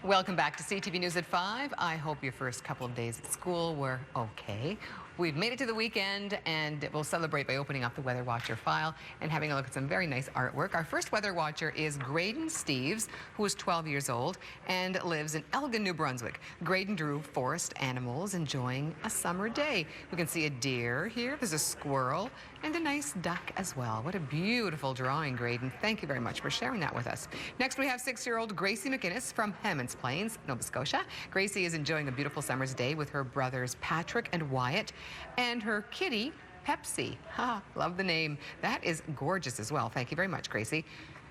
Welcome back to CTV News at 5. I hope your first couple of days at school were okay. We've made it to the weekend, and we'll celebrate by opening up the Weather Watcher file and having a look at some very nice artwork. Our first Weather Watcher is Graydon Steves, who is 12 years old and lives in Elgin, New Brunswick. Graydon drew forest animals enjoying a summer day. We can see a deer here, there's a squirrel, and a nice duck as well. What a beautiful drawing, Graydon. Thank you very much for sharing that with us. Next, we have 6-year-old Gracie McInnes from Hammonds Plains, Nova Scotia. Gracie is enjoying a beautiful summer's day with her brothers Patrick and Wyatt, and her kitty, Pepsi. Ha, love the name. That is gorgeous as well. Thank you very much, Gracie.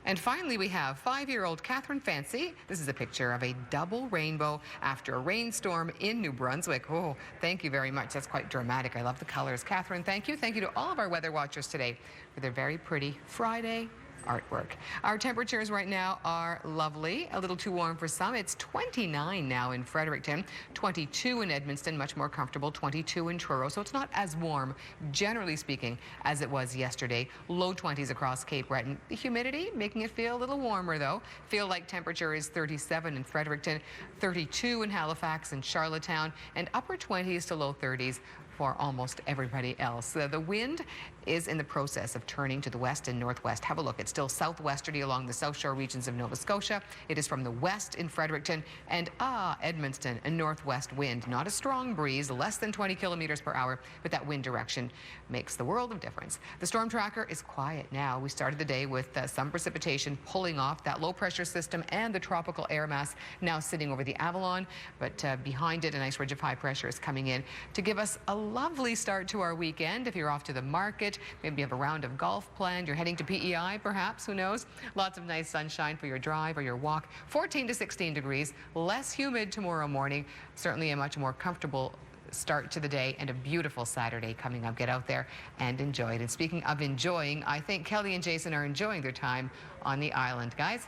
And finally, we have 5-year-old Catherine Fancy. This is a picture of a double rainbow after a rainstorm in New Brunswick. Oh, thank you very much. That's quite dramatic. I love the colors. Catherine, thank you. Thank you to all of our weather watchers today for their very pretty Friday artwork. Our temperatures right now are lovely, a little too warm for some. It's 29 now in Fredericton, 22 in Edmundston, much more comfortable, 22 in Truro. So it's not as warm, generally speaking, as it was yesterday. Low 20s across Cape Breton. The humidity making it feel a little warmer, though. Feel like temperature is 37 in Fredericton, 32 in Halifax and Charlottetown, and upper 20s to low 30s for almost everybody else. The wind is in the process of turning to the west and northwest. Have a look. It's still southwesterly along the South Shore regions of Nova Scotia. It is from the west in Fredericton and Edmundston, a northwest wind. Not a strong breeze, less than 20 kilometers per hour, but that wind direction makes the world of difference. The storm tracker is quiet now. We started the day with some precipitation pulling off that low pressure system and the tropical air mass now sitting over the Avalon, but behind it a nice ridge of high pressure is coming in to give us a lovely start to our weekend. If you're off to the market, maybe you have a round of golf planned, you're heading to PEI perhaps, who knows? Lots of nice sunshine for your drive or your walk. 14 to 16 degrees, less humid tomorrow morning. Certainly a much more comfortable start to the day and a beautiful Saturday coming up. Get out there and enjoy it. And speaking of enjoying, I think Kelly and Jason are enjoying their time on the island. Guys?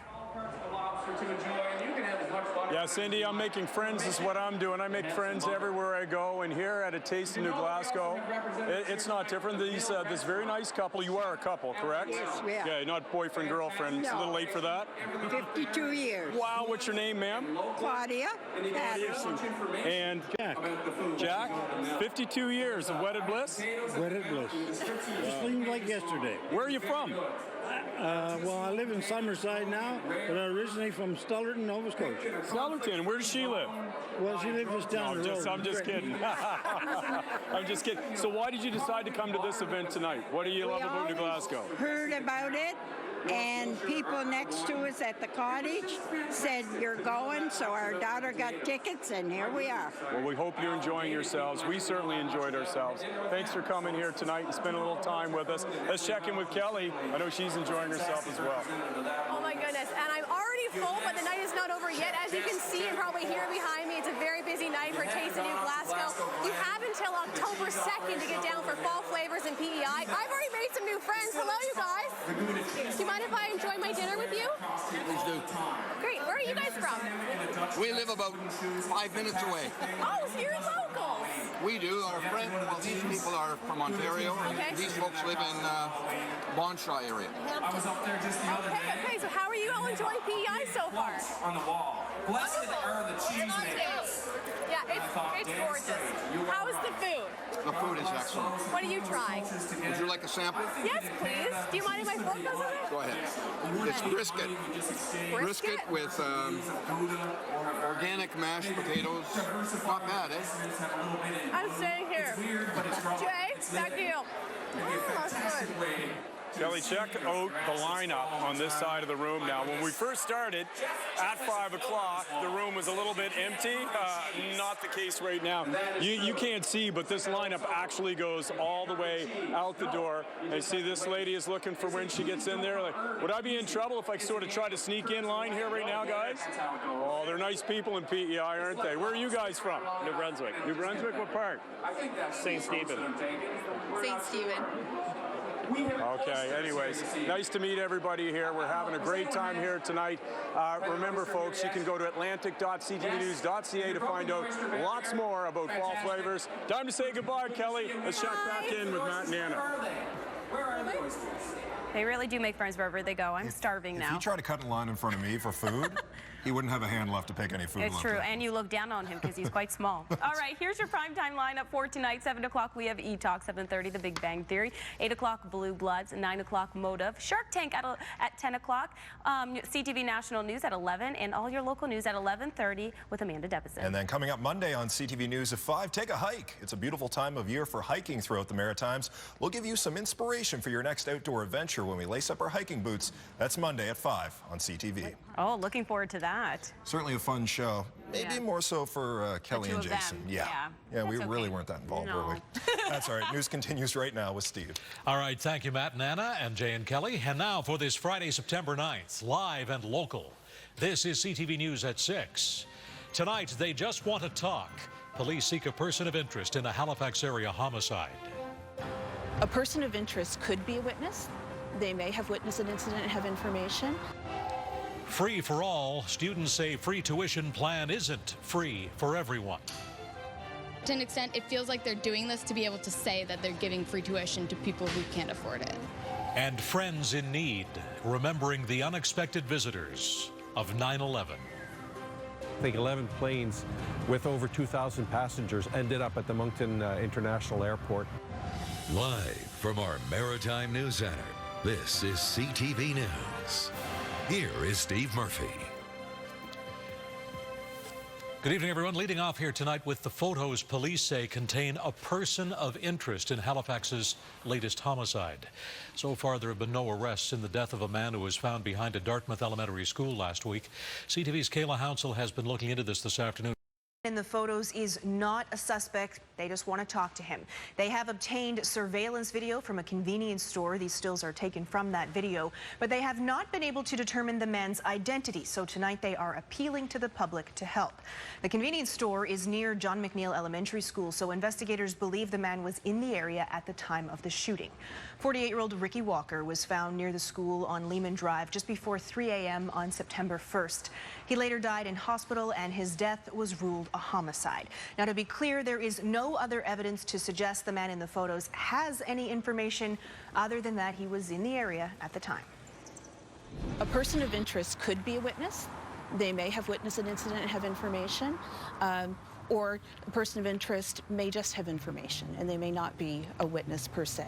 Yeah, Cindy, I'm making friends is what I'm doing. I make friends everywhere I go, and here at A Taste of New Glasgow, it's not different. This very nice couple, you are a couple, correct? Yes, we are. Yeah, not boyfriend, girlfriend. It's a little late for that. 52 years. Wow, what's your name, ma'am? Claudia Patterson. And Jack. Jack, 52 years of wedded bliss? Wedded bliss. Just seemed like yesterday. Where are you from? Well, I live in Summerside now, but I'm originally from Stullerton, Nova Scotia. Stullerton, where does she live? Well, she lives just down the road. I'm just kidding. I'm just kidding. So why did you decide to come to this event tonight? What do you love about New Glasgow? Heard about it, and people next to us at the cottage said you're going, so our daughter got tickets, and here we are. Well, we hope you're enjoying yourselves. We certainly enjoyed ourselves. Thanks for coming here tonight and spending a little time with us. Let's check in with Kelly. I know she's enjoying herself as well. Oh my goodness, and I'm already full, but the night is not over yet. As you can see and probably hear behind me, it's a very busy night for Taste of New Glasgow. You have until October 2nd to get down for fall flavors in PEI. I've already made some new friends. Hello, you guys. Do you mind if I enjoy my dinner with you? Please do. Great. Where are you guys from? We live about 5 minutes away. Oh, so you're locals. We do. Our friends, well, these people are from Ontario. Okay. These folks live in Bonshaw area. Okay, so how are you all enjoying PEI so far? On the wall. Blessed are the cheesemakers. Yeah, it's gorgeous. How is the food? The food is excellent. What are you trying? Would you like a sample? Yes, please. Do you mind if my fork goes in it? Go ahead. It's brisket. Brisket with organic mashed potatoes. Not bad, eh? I'm staying here. Jay, back to you. That's good. Kelly, check out the lineup on this side of the room now. When we first started at 5 o'clock, the room was a little bit empty. Not the case right now. You can't see, but this lineup actually goes all the way out the door. And see, this lady is looking for when she gets in there. Like, would I be in trouble if I sort of try to sneak in line here right now, guys? Oh, they're nice people in PEI, aren't they? Where are you guys from? New Brunswick. New Brunswick? What part? St. Stephen. St. Stephen. Okay, anyways, nice to meet everybody here. We're having a great time here tonight. Remember, folks, you can go to atlantic.ctvnews.ca to find out lots more about fall flavors. Time to say goodbye, Kelly. Let's check back in with Matt and Anna. Where are the oysters? They really do make friends wherever they go. I'm starving now. If you try to cut in line in front of me for food, he wouldn't have a hand left to pick any food. It's true, and you look down on him because he's quite small. All right, here's your primetime lineup for tonight. 7 o'clock, we have E-Talk. 7:30, The Big Bang Theory. 8 o'clock, Blue Bloods. 9 o'clock, Motive. Shark Tank at 10 o'clock. CTV National News at 11, and all your local news at 11:30 with Amanda Debbison. And then coming up Monday on CTV News at 5, take a hike. It's a beautiful time of year for hiking throughout the Maritimes. We'll give you some inspiration for your next outdoor adventure when we lace up our hiking boots. That's Monday at 5 on CTV. Oh, looking forward to that. Certainly a fun show. Maybe more so for Kelly and Jason. Yeah, we really weren't that involved, were we? That's all right. News continues right now with Steve. All right, thank you, Matt and Anna and Jay and Kelly. And now for this Friday, September 9th, live and local. This is CTV News at 6. Tonight, they just want to talk. Police seek a person of interest in a Halifax area homicide. A person of interest could be a witness. They may have witnessed an incident and have information. Free for all. Students say free tuition plan isn't free for everyone. To an extent, it feels like they're doing this to be able to say that they're giving free tuition to people who can't afford it. And friends in need, remembering the unexpected visitors of 9/11. I think 11 planes with over 2,000 passengers ended up at the Moncton International Airport. Live from our Maritime News Center, this is CTV News. Here is Steve Murphy. Good evening, everyone. Leading off here tonight with the photos police say contain a person of interest in Halifax's latest homicide. So far, there have been no arrests in the death of a man who was found behind a Dartmouth elementary school last week. CTV's Kayla Hounsell has been looking into this afternoon. In the photos is not a suspect. They just want to talk to him. They have obtained surveillance video from a convenience store. These stills are taken from that video, but they have not been able to determine the man's identity. So tonight they are appealing to the public to help. The convenience store is near John McNeil Elementary School, so investigators believe the man was in the area at the time of the shooting. 48-year-old Ricky Walker was found near the school on Lehman Drive just before 3 a.m. on September 1st. He later died in hospital and his death was ruled a homicide. Now, to be clear, there is no other evidence to suggest the man in the photos has any information other than that he was in the area at the time. A person of interest could be a witness. They may have witnessed an incident and have information. Or a person of interest may just have information and they may not be a witness per se.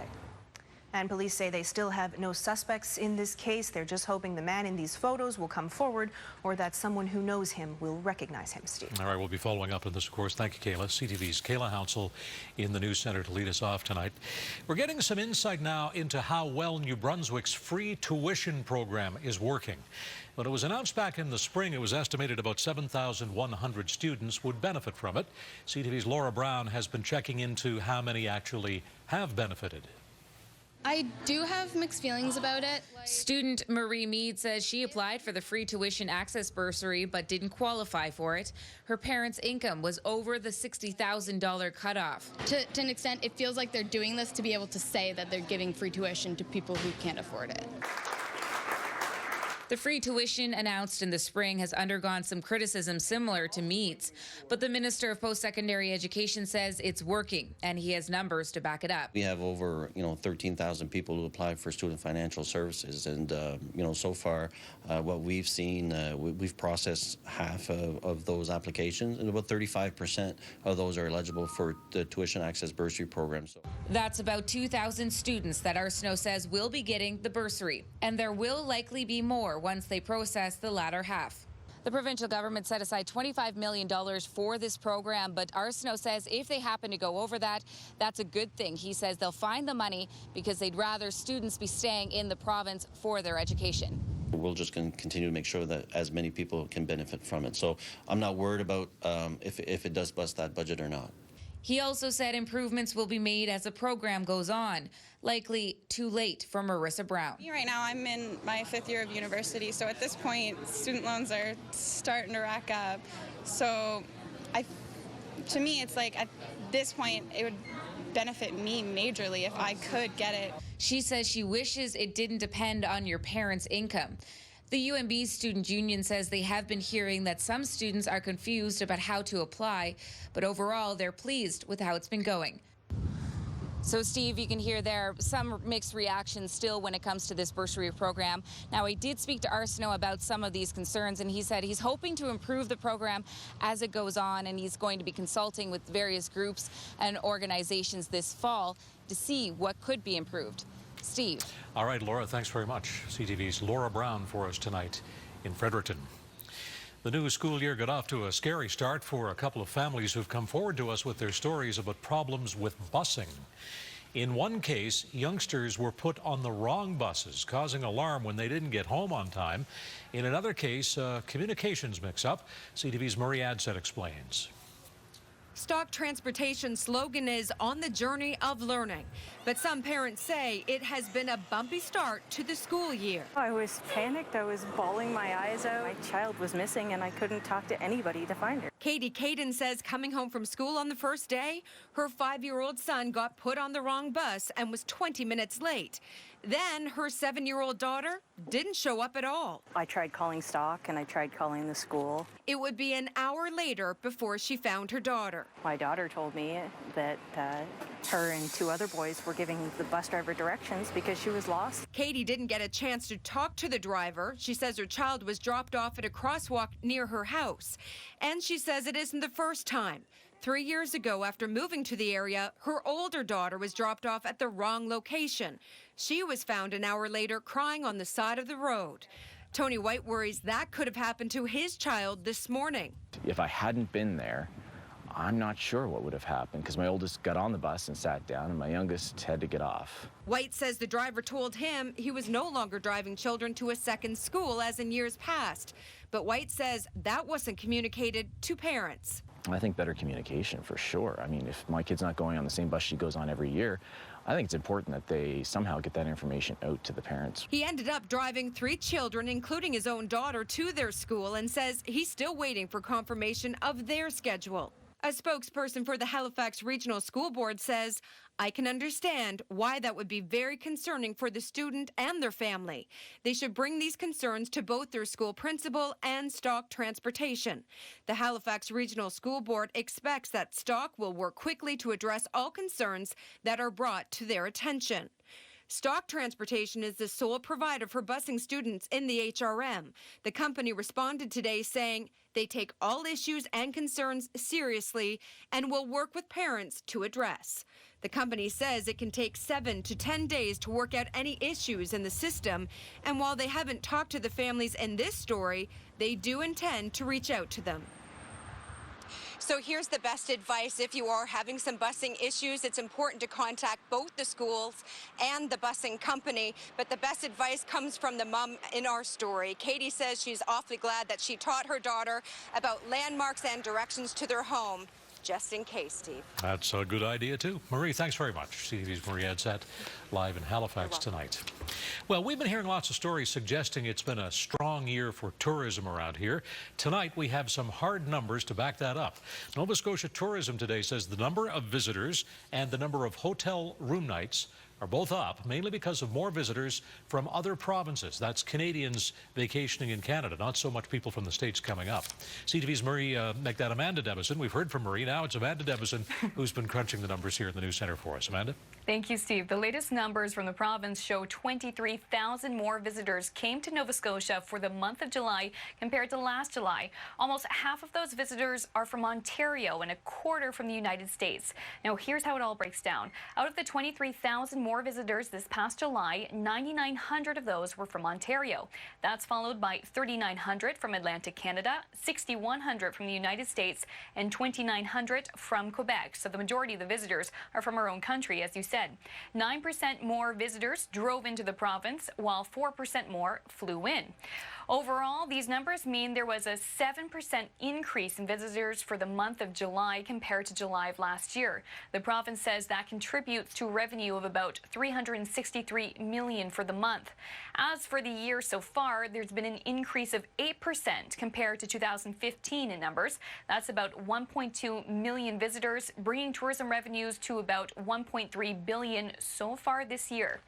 And police say they still have no suspects in this case. They're just hoping the man in these photos will come forward or that someone who knows him will recognize him, Steve. All right, we'll be following up on this, of course. Thank you, Kayla. CTV's Kayla Hounsell in the news center to lead us off tonight. We're getting some insight now into how well New Brunswick's free tuition program is working. When it was announced back in the spring, it was estimated about 7,100 students would benefit from it. CTV's Laura Brown has been checking into how many actually have benefited. I do have mixed feelings about it. Student Marie Mead says she applied for the free tuition access bursary but didn't qualify for it. Her parents' income was over the $60,000 cutoff. To an extent, it feels like they're doing this to be able to say that they're giving free tuition to people who can't afford it. The free tuition announced in the spring has undergone some criticism similar to Mead's, but the Minister of Post-Secondary Education says it's working, and he has numbers to back it up. We have over, 13,000 people who apply for student financial services, and so far, what we've seen, we've processed half of those applications, and about 35% of those are eligible for the tuition access bursary program. So that's about 2,000 students that Arsenault says will be getting the bursary, and there will likely be more once they process the latter half. The provincial government set aside $25 million for this program, but Arsenault says if they happen to go over that, that's a good thing. He says they'll find the money because they'd rather students be staying in the province for their education. We're just going to continue to make sure that as many people can benefit from it. So I'm not worried about if it does bust that budget or not. He also said improvements will be made as the program goes on. Likely too late for Marissa Brown. Right now I'm in my 5th year of university, so at this point student loans are starting to rack up. So to me it's like at this point it would benefit me majorly if I could get it. She says she wishes it didn't depend on your parents' income. The UMB's student union says they have been hearing that some students are confused about how to apply, but overall they're pleased with how it's been going. So, Steve, you can hear there some mixed reactions still when it comes to this bursary program. Now, I did speak to Arsenault about some of these concerns, and he said he's hoping to improve the program as it goes on, and he's going to be consulting with various groups and organizations this fall to see what could be improved. Steve. All right, Laura, thanks very much. CTV's Laura Brown for us tonight in Fredericton. The new school year got off to a scary start for a couple of families who've come forward to us with their stories about problems with busing. In one case, youngsters were put on the wrong buses, causing alarm when they didn't get home on time. In another case, a communications mix-up. CTV's Marie Adset explains. Stock Transportation's slogan is "On the Journey of Learning," but some parents say it has been a bumpy start to the school year. I was panicked. I was bawling my eyes out. My child was missing and I couldn't talk to anybody to find her. Katie Caden says coming home from school on the first day, her 5-year-old son got put on the wrong bus and was 20 minutes late. Then her 7-year-old daughter didn't show up at all. I tried calling Stock and I tried calling the school. It would be an hour later before she found her daughter. My daughter told me that her and 2 other boys were giving the bus driver directions because she was lost. Katie didn't get a chance to talk to the driver. She says her child was dropped off at a crosswalk near her house. And she says it isn't the first time. 3 years ago, after moving to the area, her older daughter was dropped off at the wrong location. She was found an hour later crying on the side of the road. Tony White worries that could have happened to his child this morning. If I hadn't been there, I'm not sure what would have happened because my oldest got on the bus and sat down and my youngest had to get off. White says the driver told him he was no longer driving children to a second school as in years past. But White says that wasn't communicated to parents. I think better communication for sure. I mean, if my kid's not going on the same bus she goes on every year, I think it's important that they somehow get that information out to the parents. He ended up driving 3 children, including his own daughter, to their school and says he's still waiting for confirmation of their schedule. A spokesperson for the Halifax Regional School Board says, "I can understand why that would be very concerning for the student and their family. They should bring these concerns to both their school principal and Stock Transportation." The Halifax Regional School Board expects that Stock will work quickly to address all concerns that are brought to their attention. Stock Transportation is the sole provider for busing students in the HRM. The company responded today saying they take all issues and concerns seriously and will work with parents to address. The company says it can take 7 to 10 days to work out any issues in the system, and while they haven't talked to the families in this story, they do intend to reach out to them. So here's the best advice. If you are having some busing issues, it's important to contact both the schools and the busing company. But the best advice comes from the mom in our story. Katie says she's awfully glad that she taught her daughter about landmarks and directions to their home, just in case, Steve. That's a good idea, too. Marie, thanks very much. CTV's Marie Adset, live in Halifax tonight. Well, we've been hearing lots of stories suggesting it's been a strong year for tourism around here. Tonight, we have some hard numbers to back that up. Nova Scotia Tourism today says the number of visitors and the number of hotel room nights are both up, mainly because of more visitors from other provinces. That's Canadians vacationing in Canada, not so much people from the States coming up. CTV's Marie, make that Amanda Debison. We've heard from Marie. Now it's Amanda Debison who's been crunching the numbers here in the News Centre for us. Amanda? Thank you, Steve. The latest numbers from the province show 23,000 more visitors came to Nova Scotia for the month of July compared to last July. Almost half of those visitors are from Ontario and a quarter from the United States. Now, here's how it all breaks down. Out of the 23,000 more visitors this past July, 9,900 of those were from Ontario. That's followed by 3,900 from Atlantic Canada, 6,100 from the United States, and 2,900 from Quebec. So the majority of the visitors are from our own country, as you said. 9% more visitors drove into the province, while 4% more flew in. Overall, these numbers mean there was a 7% increase in visitors for the month of July compared to July of last year. The province says that contributes to revenue of about $363 million for the month. As for the year so far, there's been an increase of 8% compared to 2015 in numbers. That's about 1.2 million visitors, bringing tourism revenues to about $1.3 billion so far this year.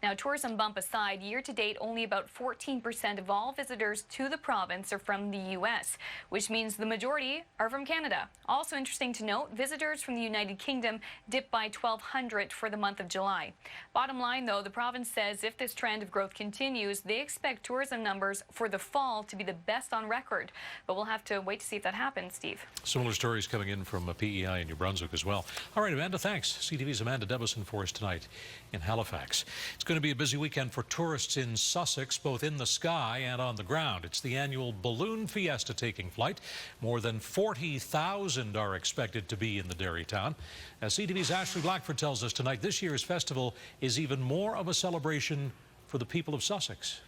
Now, tourism bump aside, year to date, only about 14% of all visitors to the province are from the U.S., which means the majority are from Canada. Also interesting to note, visitors from the United Kingdom dipped by 1,200 for the month of July. Bottom line, though, the province says if this trend of growth continues, they expect tourism numbers for the fall to be the best on record. But we'll have to wait to see if that happens, Steve. Similar stories coming in from PEI in New Brunswick as well. All right, Amanda, thanks. CTV's Amanda Debison. garrison force tonight in Halifax. It's going to be a busy weekend for tourists in Sussex, both in the sky and on the ground. It's the annual Balloon Fiesta taking flight. More than 40,000 are expected to be in the dairy town. As CTV's Ashley Blackford tells us tonight, this year's festival is even more of a celebration for the people of Sussex.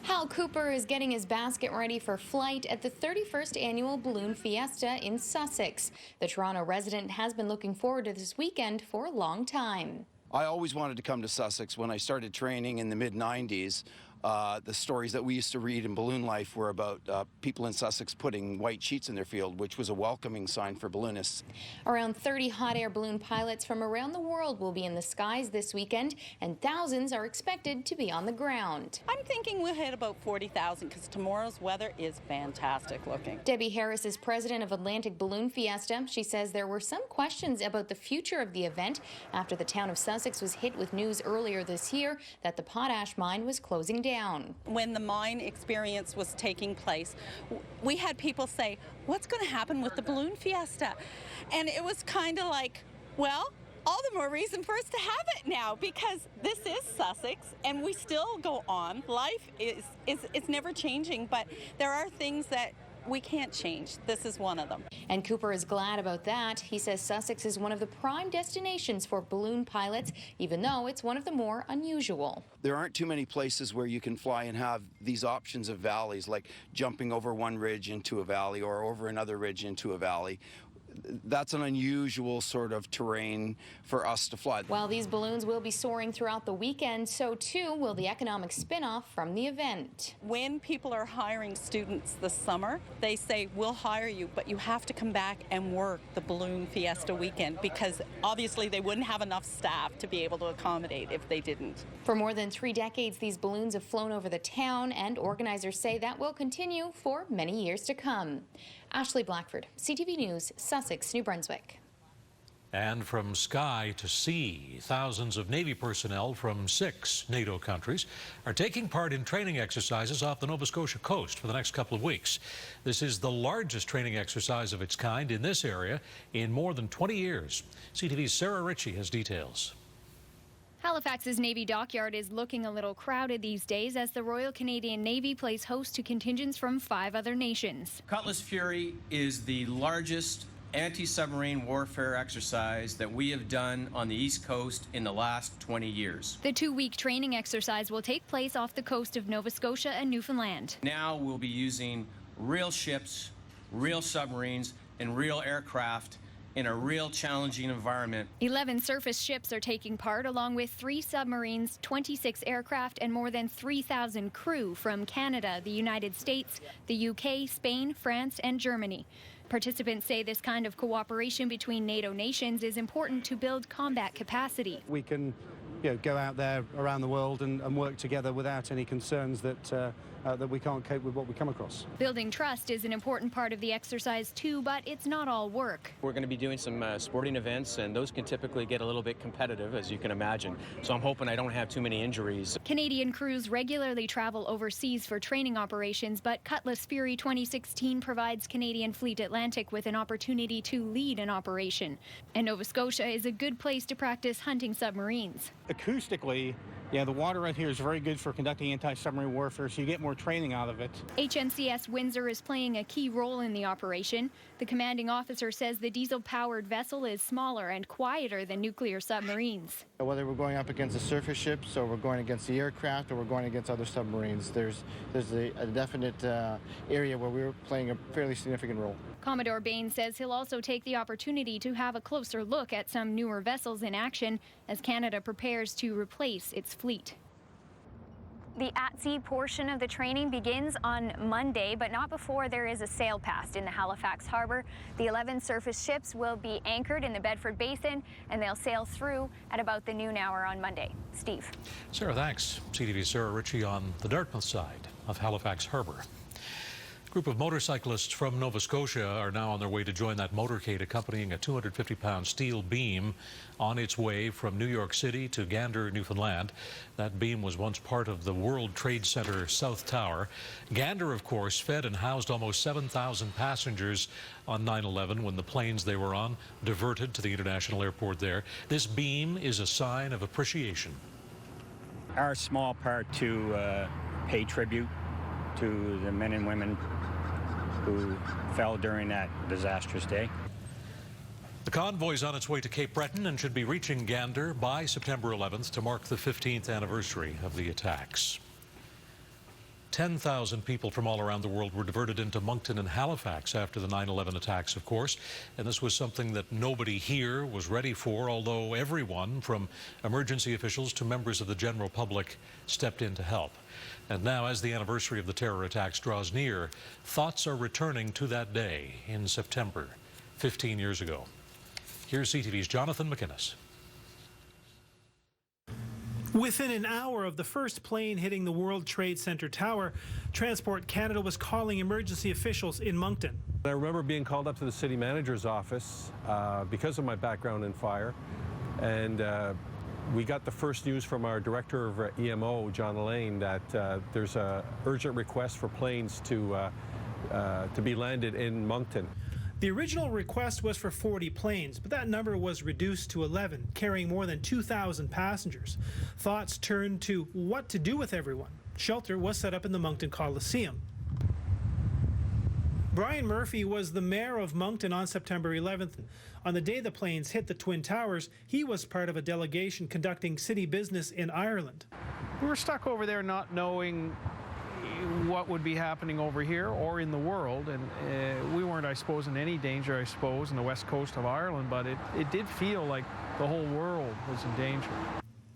Hal Cooper is getting his basket ready for flight at the 31st annual Balloon Fiesta in Sussex. The Toronto resident has been looking forward to this weekend for a long time. I always wanted to come to Sussex. When I started training in the mid-90s, the stories that we used to read in Balloon Life were about people in Sussex putting white sheets in their field, which was a welcoming sign for balloonists. Around 30 hot air balloon pilots from around the world will be in the skies this weekend, and thousands are expected to be on the ground. I'm thinking we'll hit about 40,000 because tomorrow's weather is fantastic looking. Debbie Harris is president of Atlantic Balloon Fiesta. She says there were some questions about the future of the event after the town of Sussex was hit with news earlier this year that the potash mine was closing down. When the mine experience was taking place, we had people say, what's going to happen with the Balloon Fiesta? And it was kind of like, well, all the more reason for us to have it now, because this is Sussex and we still go on. Life is never changing, but there are things that we can't change. This is one of them. And Cooper is glad about that. He says Sussex is one of the prime destinations for balloon pilots, even though it's one of the more unusual. There aren't too many places where you can fly and have these options of valleys, like jumping over one ridge into a valley or over another ridge into a valley. That's an unusual sort of terrain for us to fly. While these balloons will be soaring throughout the weekend, so too will the economic spin-off from the event. When people are hiring students this summer, they say, we'll hire you, but you have to come back and work the Balloon Fiesta weekend, because obviously they wouldn't have enough staff to be able to accommodate if they didn't. For more than 3 decades, these balloons have flown over the town, and organizers say that will continue for many years to come. Ashley Blackford, CTV News, Sussex, New Brunswick. And from sky to sea, thousands of Navy personnel from 6 NATO countries are taking part in training exercises off the Nova Scotia coast for the next couple of weeks. This is the largest training exercise of its kind in this area in more than 20 years. CTV's Sarah Ritchie has details. Halifax's Navy dockyard is looking a little crowded these days as the Royal Canadian Navy plays host to contingents from 5 other nations. Cutlass Fury is the largest anti-submarine warfare exercise that we have done on the East Coast in the last 20 years. The 2-week training exercise will take place off the coast of Nova Scotia and Newfoundland. Now we'll be using real ships, real submarines, and real aircraft in a real challenging environment. 11 surface ships are taking part, along with 3 submarines, 26 aircraft, and more than 3,000 crew from Canada, the United States, the UK, Spain, France, and Germany. Participants say this kind of cooperation between NATO nations is important to build combat capacity. We can go out there around the world and work together without any concerns that we can't cope with what we come across. Building trust is an important part of the exercise too, but it's not all work. We're going to be doing some sporting events, and those can typically get a little bit competitive, as you can imagine. So I'm hoping I don't have too many injuries. Canadian crews regularly travel overseas for training operations, but Cutlass Fury 2016 provides Canadian Fleet Atlantic with an opportunity to lead an operation. And Nova Scotia is a good place to practice hunting submarines. Acoustically, the water right here is very good for conducting anti-submarine warfare, so you get more training out of it. HNCS Windsor is playing a key role in the operation. The commanding officer says the diesel-powered vessel is smaller and quieter than nuclear submarines. Whether we're going up against the surface ships, or we're going against the aircraft, or we're going against other submarines, there's a definite area where we're playing a fairly significant role. Commodore Bain says he'll also take the opportunity to have a closer look at some newer vessels in action as Canada prepares to replace its fleet. The at-sea portion of the training begins on Monday, but not before there is a sail past in the Halifax Harbor. The 11 surface ships will be anchored in the Bedford Basin, and they'll sail through at about the noon hour on Monday. Steve. Sarah, thanks. CTV's Sarah Ritchie on the Dartmouth side of Halifax Harbor. group of motorcyclists from Nova Scotia are now on their way to join that motorcade accompanying a 250-pound steel beam on its way from New York City to Gander, Newfoundland. That beam was once part of the World Trade Center South Tower. Gander, of course, fed and housed almost 7,000 passengers on 9/11 when the planes they were on diverted to the international airport there. This beam is a sign of appreciation. Our small part to pay tribute to the men and women who fell during that disastrous day. The convoy is on its way to Cape Breton and should be reaching Gander by September 11th to mark the 15th anniversary of the attacks. 10,000 people from all around the world were diverted into Moncton and Halifax after the 9/11 attacks, of course. And this was something that nobody here was ready for, although everyone, from emergency officials to members of the general public, stepped in to help. And now, as the anniversary of the terror attacks draws near, thoughts are returning to that day in September, 15 years ago. Here's CTV's Jonathan McInnes. Within an hour of the first plane hitting the World Trade Center Tower, Transport Canada was calling emergency officials in Moncton. I remember being called up to the city manager's office because of my background in fire, and we got the first news from our director of EMO, John Elaine, that there's an urgent request for planes to be landed in Moncton. The original request was for 40 planes, but that number was reduced to 11, carrying more than 2,000 passengers. Thoughts turned to what to do with everyone. Shelter was set up in the Moncton Coliseum. Brian Murphy was the mayor of Moncton on September 11th. On the day the planes hit the Twin Towers, he was part of a delegation conducting city business in Ireland. We were stuck over there not knowing what would be happening over here or in the world, and we weren't, I suppose, in any danger, I suppose, in the west coast of Ireland, but it did feel like the whole world was in danger.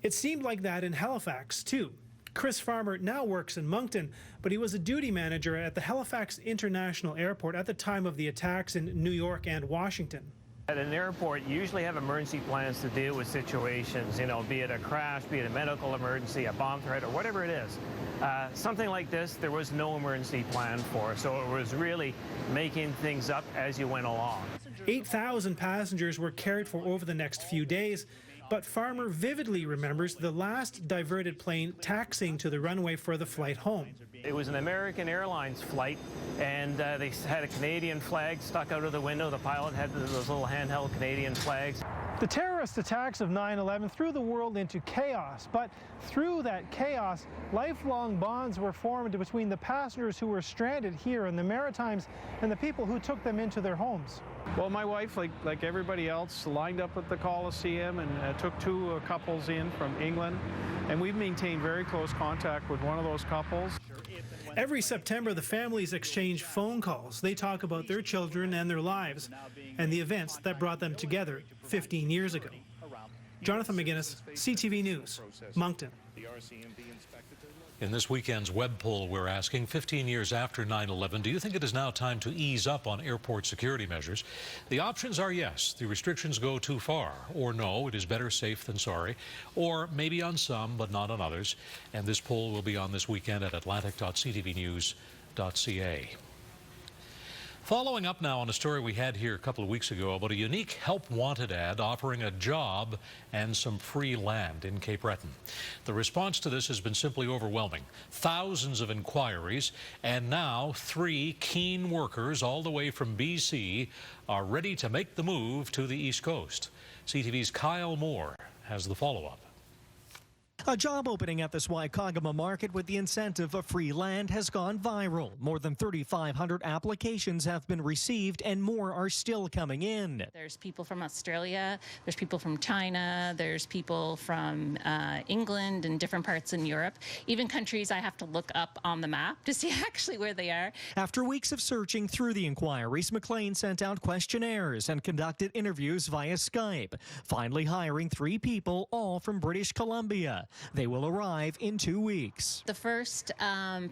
It seemed like that in Halifax, too. Chris Farmer now works in Moncton, but he was a duty manager at the Halifax International Airport at the time of the attacks in New York and Washington. At an airport, you usually have emergency plans to deal with situations, be it a crash, be it a medical emergency, a bomb threat, or whatever it is. Something like this, there was no emergency plan for, so it was really making things up as you went along. 8,000 passengers were cared for over the next few days, but Farmer vividly remembers the last diverted plane taxiing to the runway for the flight home. It was an American Airlines flight, and they had a Canadian flag stuck out of the window. The pilot had those little handheld Canadian flags. The terrorist attacks of 9/11 threw the world into chaos, but through that chaos, lifelong bonds were formed between the passengers who were stranded here in the Maritimes and the people who took them into their homes. Well, my wife, like everybody else, lined up at the Coliseum and took two couples in from England, and we've maintained very close contact with one of those couples. Every September, the families exchange phone calls. They talk about their children and their lives and the events that brought them together 15 years ago. Jonathan McInnes, CTV News, Moncton. In this weekend's web poll, we're asking, 15 years after 9/11, do you think it is now time to ease up on airport security measures? The options are yes, the restrictions go too far, or no, it is better safe than sorry, or maybe on some but not on others. And this poll will be on this weekend at atlantic.ctvnews.ca. Following up now on a story we had here a couple of weeks ago about a unique help wanted ad offering a job and some free land in Cape Breton. The response to this has been simply overwhelming. Thousands of inquiries, and now 3 keen workers all the way from BC are ready to make the move to the East Coast. CTV's Kyle Moore has the follow-up. A job opening at the Swaikagama market with the incentive of free land has gone viral. More than 3,500 applications have been received and more are still coming in. There's people from Australia, there's people from China, there's people from England and different parts in Europe, even countries I have to look up on the map to see actually where they are. After weeks of searching through the inquiries, McLean sent out questionnaires and conducted interviews via Skype, finally hiring 3 people, all from British Columbia. They will arrive in 2 weeks. The first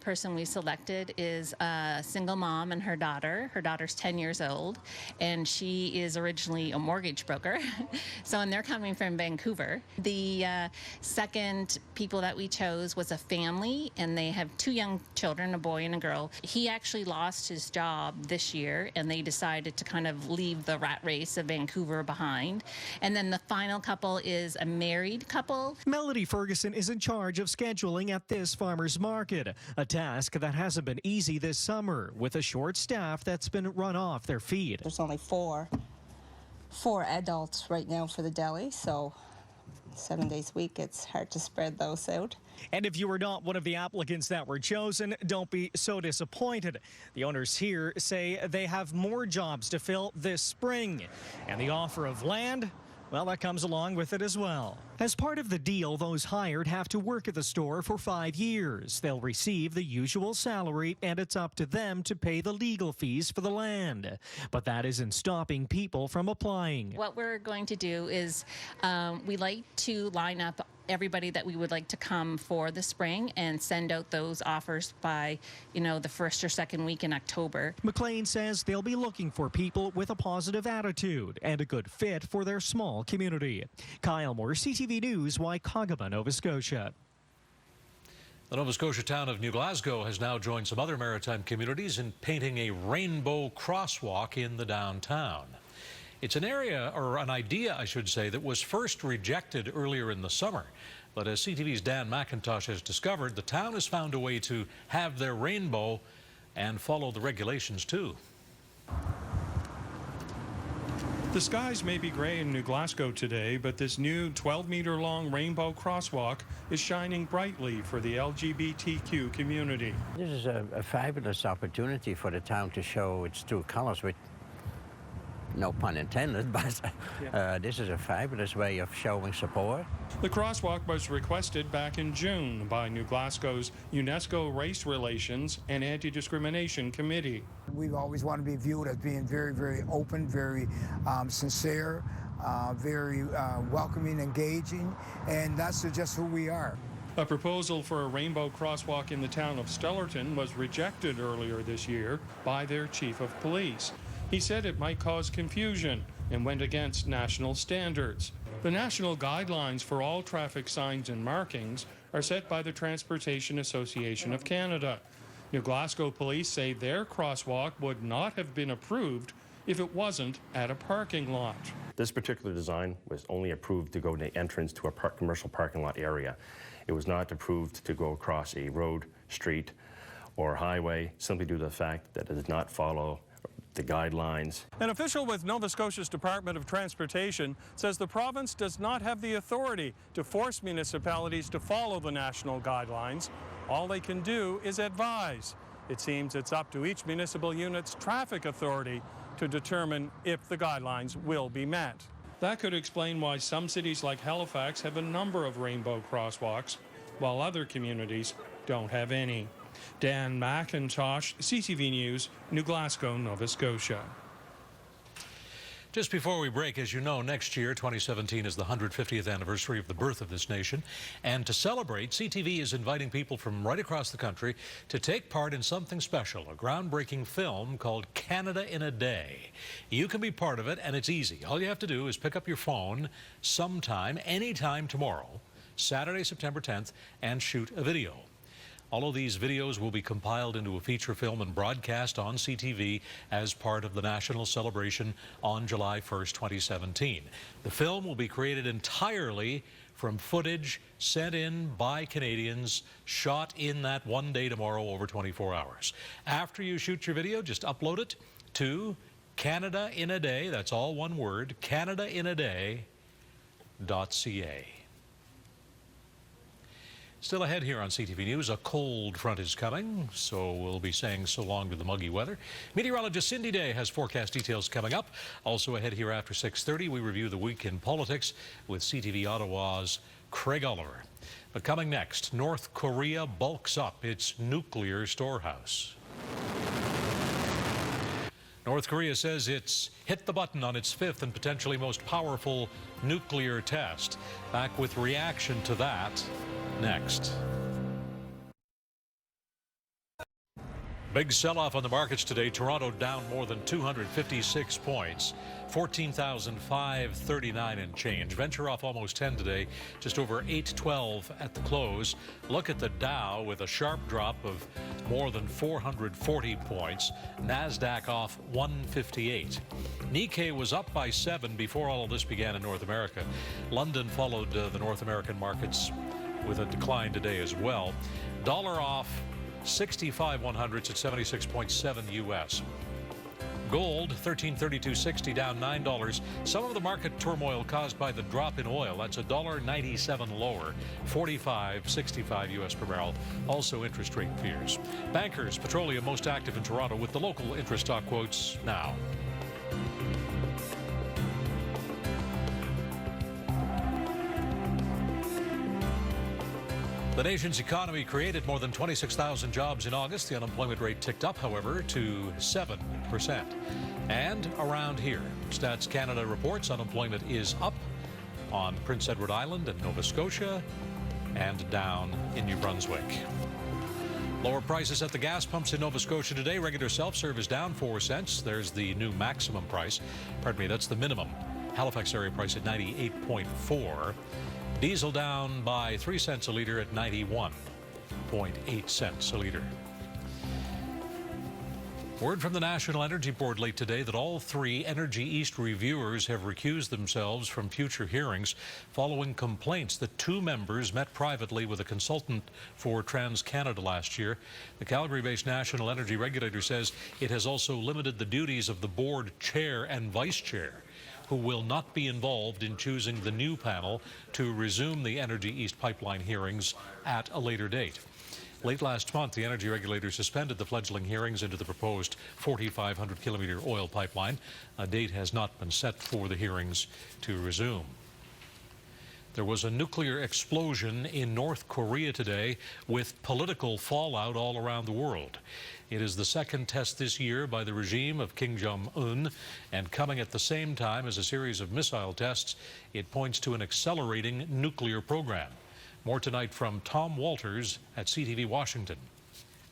person we selected is a single mom and her daughter. Her daughter's 10 years old, and she is originally a mortgage broker. And they're coming from Vancouver. The second people that we chose was a family, and they have 2 young children, a boy and a girl. He actually lost his job this year, and they decided to kind of leave the rat race of Vancouver behind. And then the final couple is a married couple. Melody Ferguson is in charge of scheduling at this farmer's market, a task that hasn't been easy this summer with a short staff that's been run off their feet. There's only four adults right now for the deli, so 7 days a week, it's hard to spread those out. And if you were not one of the applicants that were chosen, don't be so disappointed. The owners here say they have more jobs to fill this spring. And the offer of land, well, that comes along with it as well. As part of the deal, those hired have to work at the store for 5 years. They'll receive the usual salary, and it's up to them to pay the legal fees for the land. But that isn't stopping people from applying. What we're going to do is we like to line up everybody that we would like to come for the spring and send out those offers by, the first or second week in October. McLean says they'll be looking for people with a positive attitude and a good fit for their small community. Kyle Moore, CTV News, Waikagama, Nova Scotia. The Nova Scotia town of New Glasgow has now joined some other maritime communities in painting a rainbow crosswalk in the downtown. It's an area, or an idea, I should say, that was first rejected earlier in the summer. But as CTV's Dan McIntosh has discovered, the town has found a way to have their rainbow and follow the regulations too. The skies may be gray in New Glasgow today, but this new 12-meter-long rainbow crosswalk is shining brightly for the LGBTQ community. This is a fabulous opportunity for the town to show its true colors, with no pun intended, but this is a fabulous way of showing support. The crosswalk was requested back in June by New Glasgow's UNESCO Race Relations and Anti-Discrimination Committee. We've always wanted to be viewed as being very, very open, very sincere, very welcoming, engaging, and that's just who we are. A proposal for a rainbow crosswalk in the town of Stellarton was rejected earlier this year by their chief of police. He said it might cause confusion and went against national standards. The national guidelines for all traffic signs and markings are set by the Transportation Association of Canada. New Glasgow police say their crosswalk would not have been approved if it wasn't at a parking lot. This particular design was only approved to go to the entrance to a commercial parking lot area. It was not approved to go across a road, street, or highway, simply due to the fact that it does not follow the guidelines. An official with Nova Scotia's Department of Transportation says the province does not have the authority to force municipalities to follow the national guidelines. All they can do is advise. It seems it's up to each municipal unit's traffic authority to determine if the guidelines will be met. That could explain why some cities like Halifax have a number of rainbow crosswalks, while other communities don't have any. Dan McIntosh, CTV News, New Glasgow, Nova Scotia. Just before we break, as you know, next year, 2017, is the 150th anniversary of the birth of this nation. And to celebrate, CTV is inviting people from right across the country to take part in something special, a groundbreaking film called Canada in a Day. You can be part of it, and it's easy. All you have to do is pick up your phone sometime, anytime tomorrow, Saturday, September 10th, and shoot a video. All of these videos will be compiled into a feature film and broadcast on CTV as part of the national celebration on July 1st, 2017. The film will be created entirely from footage sent in by Canadians, shot in that one day tomorrow over 24 hours. After you shoot your video, just upload it to Canada in a Day, that's all one word, CanadaInAday.ca. Still ahead here on CTV News, a cold front is coming, so we'll be saying so long to the muggy weather. Meteorologist Cindy Day has forecast details coming up. Also ahead here after 6:30, we review the week in politics with CTV Ottawa's Craig Oliver. But coming next, North Korea bulks up its nuclear storehouse. North Korea says it's hit the button on its fifth and potentially most powerful nuclear test. Back with reaction to that next. Big sell-off on the markets today. Toronto down more than 256 points, 14,539 and change. Venture off almost 10 today, just over 812 at the close. Look at the Dow with a sharp drop of more than 440 points. NASDAQ off 158. Nikkei was up by 7 before all of this began in North America. London followed the North American markets with a decline today as well. Dollar off 65 100s at 76.7 US. Gold 1332.60 down $9. Some of the market turmoil caused by the drop in oil. That's $1.97 lower, 45.65 US per barrel. Also interest rate fears. Bankers, petroleum most active in Toronto with the local interest stock quotes now. The nation's economy created more than 26,000 jobs in August. The unemployment rate ticked up, however, to 7%. And around here, Stats Canada reports unemployment is up on Prince Edward Island and Nova Scotia and down in New Brunswick. Lower prices at the gas pumps in Nova Scotia today. Regular self-serve is down 4 cents. There's the new maximum price. Pardon me, that's the minimum. Halifax area price at 98.4. Diesel down by 3 cents a litre at 91.8 cents a litre. Word from the National Energy Board late today that all 3 Energy East reviewers have recused themselves from future hearings following complaints that 2 members met privately with a consultant for TransCanada last year. The Calgary-based National Energy Regulator says it has also limited the duties of the board chair and vice chair, who will not be involved in choosing the new panel to resume the Energy East pipeline hearings at a later date. Late last month, the energy regulator suspended the fledgling hearings into the proposed 4,500-kilometer oil pipeline. A date has not been set for the hearings to resume. There was a nuclear explosion in North Korea today with political fallout all around the world. It is the second test this year by the regime of Kim Jong-un, and coming at the same time as a series of missile tests, it points to an accelerating nuclear program. More tonight from Tom Walters at CTV Washington.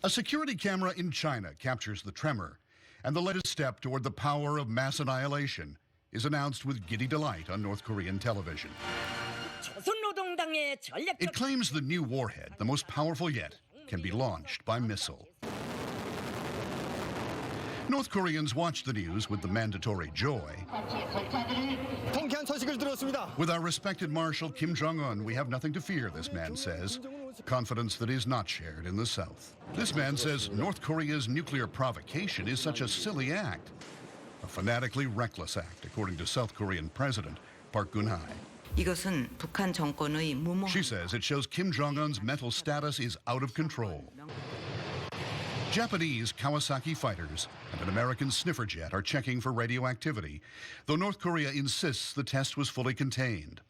A security camera in China captures the tremor, and the latest step toward the power of mass annihilation is announced with giddy delight on North Korean television. It claims the new warhead, the most powerful yet, can be launched by missile. North Koreans watch the news with the mandatory joy. With our respected Marshal Kim Jong-un, we have nothing to fear, this man says. Confidence that is not shared in the South. This man says North Korea's nuclear provocation is such a silly act. A fanatically reckless act, according to South Korean President Park Geun-hye. She says it shows Kim Jong-un's mental status is out of control. Japanese Kawasaki fighters and an American sniffer jet are checking for radioactivity, though North Korea insists the test was fully contained.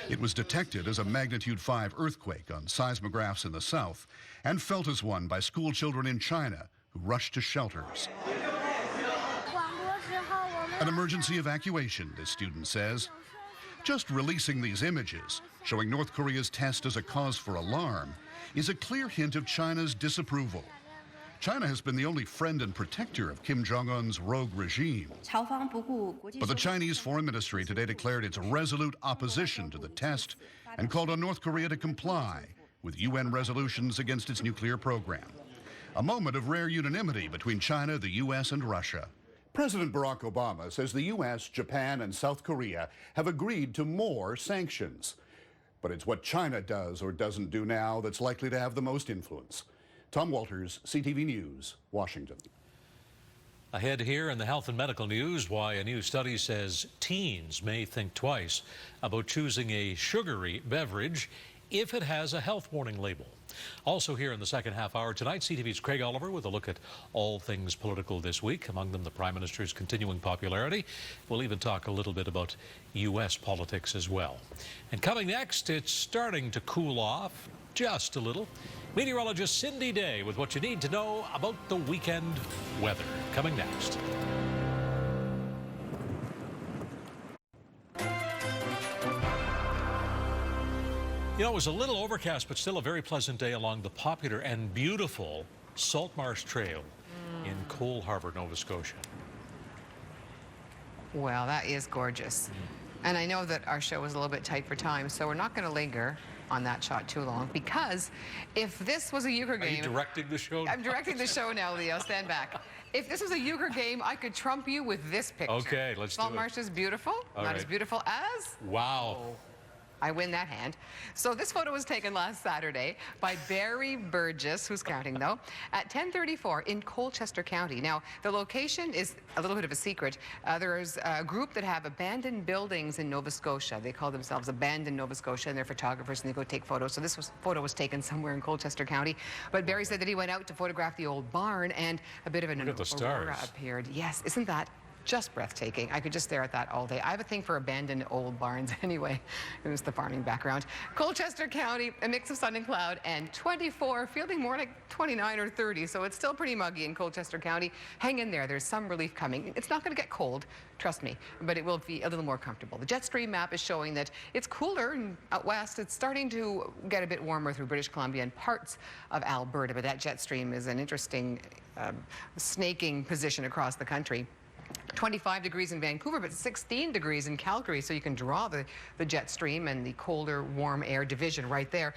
It was detected as a magnitude 5 earthquake on seismographs in the south and felt as one by school children in China who rushed to shelters. An emergency evacuation, this student says. Just releasing these images, showing North Korea's test as a cause for alarm, is a clear hint of China's disapproval. China has been the only friend and protector of Kim Jong-un's rogue regime. But the Chinese Foreign Ministry today declared its resolute opposition to the test and called on North Korea to comply with UN resolutions against its nuclear program. A moment of rare unanimity between China, the U.S., and Russia. President Barack Obama says the U.S., Japan, and South Korea have agreed to more sanctions. But it's what China does or doesn't do now that's likely to have the most influence. Tom Walters, CTV News, Washington. Ahead here in the health and medical news, why a new study says teens may think twice about choosing a sugary beverage if it has a health warning label. Also here in the second half hour tonight, CTV's Craig Oliver with a look at all things political this week, among them the Prime Minister's continuing popularity. We'll even talk a little bit about U.S. politics as well. And coming next, it's starting to cool off just a little. Meteorologist Cindy Day with what you need to know about the weekend weather. Coming next. You know, it was a little overcast, but still a very pleasant day along the popular and beautiful Salt Marsh Trail in Cole Harbour, Nova Scotia. Well, that is gorgeous. And I know that our show was a little bit tight for time, so we're not going to linger on that shot too long, because if this was a euchre game... Are you directing the show? I'm directing the show now, Leo. Stand back. If this was a euchre game, I could trump you with this picture. Okay, let's do it. Salt Marsh is beautiful. All Not right. as beautiful as... Wow. Oh. I win that hand. So this photo was taken last Saturday by Barry Burgess, who's counting though, at 10:34 in Colchester County. Now, the location is a little bit of a secret. There's a group that have abandoned buildings in Nova Scotia. They call themselves Abandoned Nova Scotia, and they're photographers, and they go take photos. So this photo was taken somewhere in Colchester County. But Barry said that he went out to photograph the old barn, and a bit of an aurora appeared. Yes, isn't that just breathtaking? I could just stare at that all day. I have a thing for abandoned old barns anyway. It was the farming background. Colchester County, a mix of sun and cloud, and 24, feeling more like 29 or 30, so it's still pretty muggy in Colchester County. Hang in there, there's some relief coming. It's not going to get cold, trust me, but it will be a little more comfortable. The jet stream map is showing that it's cooler out west. It's starting to get a bit warmer through British Columbia and parts of Alberta, but that jet stream is an interesting snaking position across the country. 25 degrees in Vancouver, but 16 degrees in Calgary, so you can draw the jet stream and the colder, warm air division right there.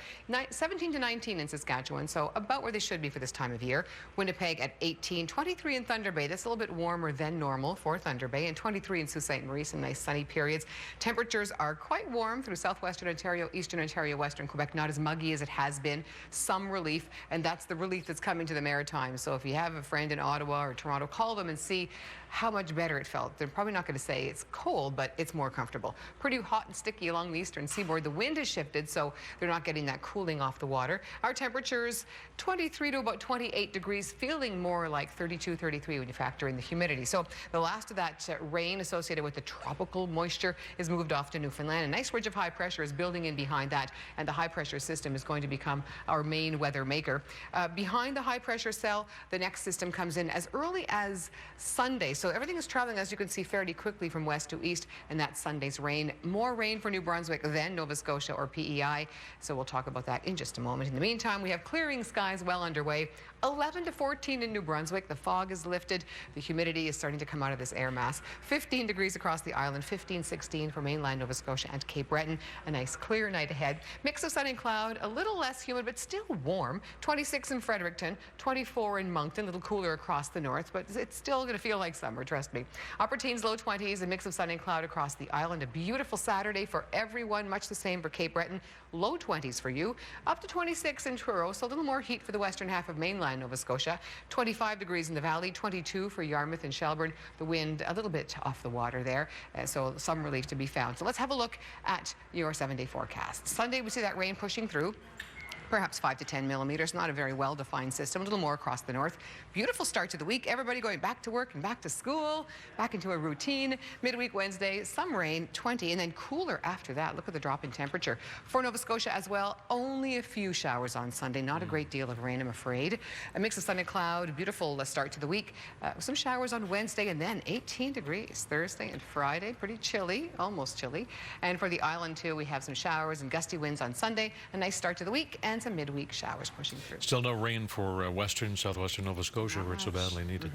17 to 19 in Saskatchewan, so about where they should be for this time of year. Winnipeg at 18, 23 in Thunder Bay. That's a little bit warmer than normal for Thunder Bay, and 23 in Sault Ste. Marie, some nice sunny periods. Temperatures are quite warm through southwestern Ontario, eastern Ontario, western Quebec, not as muggy as it has been. Some relief, and that's the relief that's coming to the Maritimes. So if you have a friend in Ottawa or Toronto, call them and see how much better it felt. They're probably not going to say it's cold, but it's more comfortable. Pretty hot and sticky along the eastern seaboard. The wind has shifted, so they're not getting that cooling off the water. Our temperatures, 23 to about 28 degrees, feeling more like 32, 33 when you factor in the humidity. So the last of that rain associated with the tropical moisture is moved off to Newfoundland. A nice ridge of high pressure is building in behind that, and the high pressure system is going to become our main weather maker. Behind the high pressure cell, the next system comes in as early as Sunday. So everything is traveling, as you can see, fairly quickly from west to east, and that's Sunday's rain. More rain for New Brunswick than Nova Scotia or PEI, so we'll talk about that in just a moment. In the meantime, we have clearing skies well underway. 11 to 14 in New Brunswick. The fog is lifted. The humidity is starting to come out of this air mass. 15 degrees across the island, 15, 16 for mainland Nova Scotia and Cape Breton. A nice clear night ahead. Mix of sun and cloud, a little less humid, but still warm. 26 in Fredericton, 24 in Moncton, a little cooler across the north, but it's still going to feel like summer, trust me. Upper teens, low 20s, a mix of sun and cloud across the island. A beautiful Saturday for everyone, much the same for Cape Breton. Low 20s for you. Up to 26 in Truro, so a little more heat for the western half of mainland Nova Scotia. 25 degrees in the valley, 22 for Yarmouth and Shelburne. The wind a little bit off the water there, so some relief to be found. So let's have a look at your 7-day forecast. Sunday, we see that rain pushing through. Perhaps 5 to 10 millimeters, not a very well-defined system, a little more across the north. Beautiful start to the week. Everybody going back to work and back to school, back into a routine. Midweek Wednesday, some rain, 20, and then cooler after that. Look at the drop in temperature. For Nova Scotia as well, only a few showers on Sunday, not a great deal of rain, I'm afraid. A mix of sun and cloud, beautiful start to the week. Some showers on Wednesday, and then 18 degrees Thursday and Friday. Pretty chilly, almost chilly. And for the island, too, we have some showers and gusty winds on Sunday. A nice start to the week, and some midweek showers pushing through. Still no rain for western, southwestern Nova Scotia, where it's so badly needed.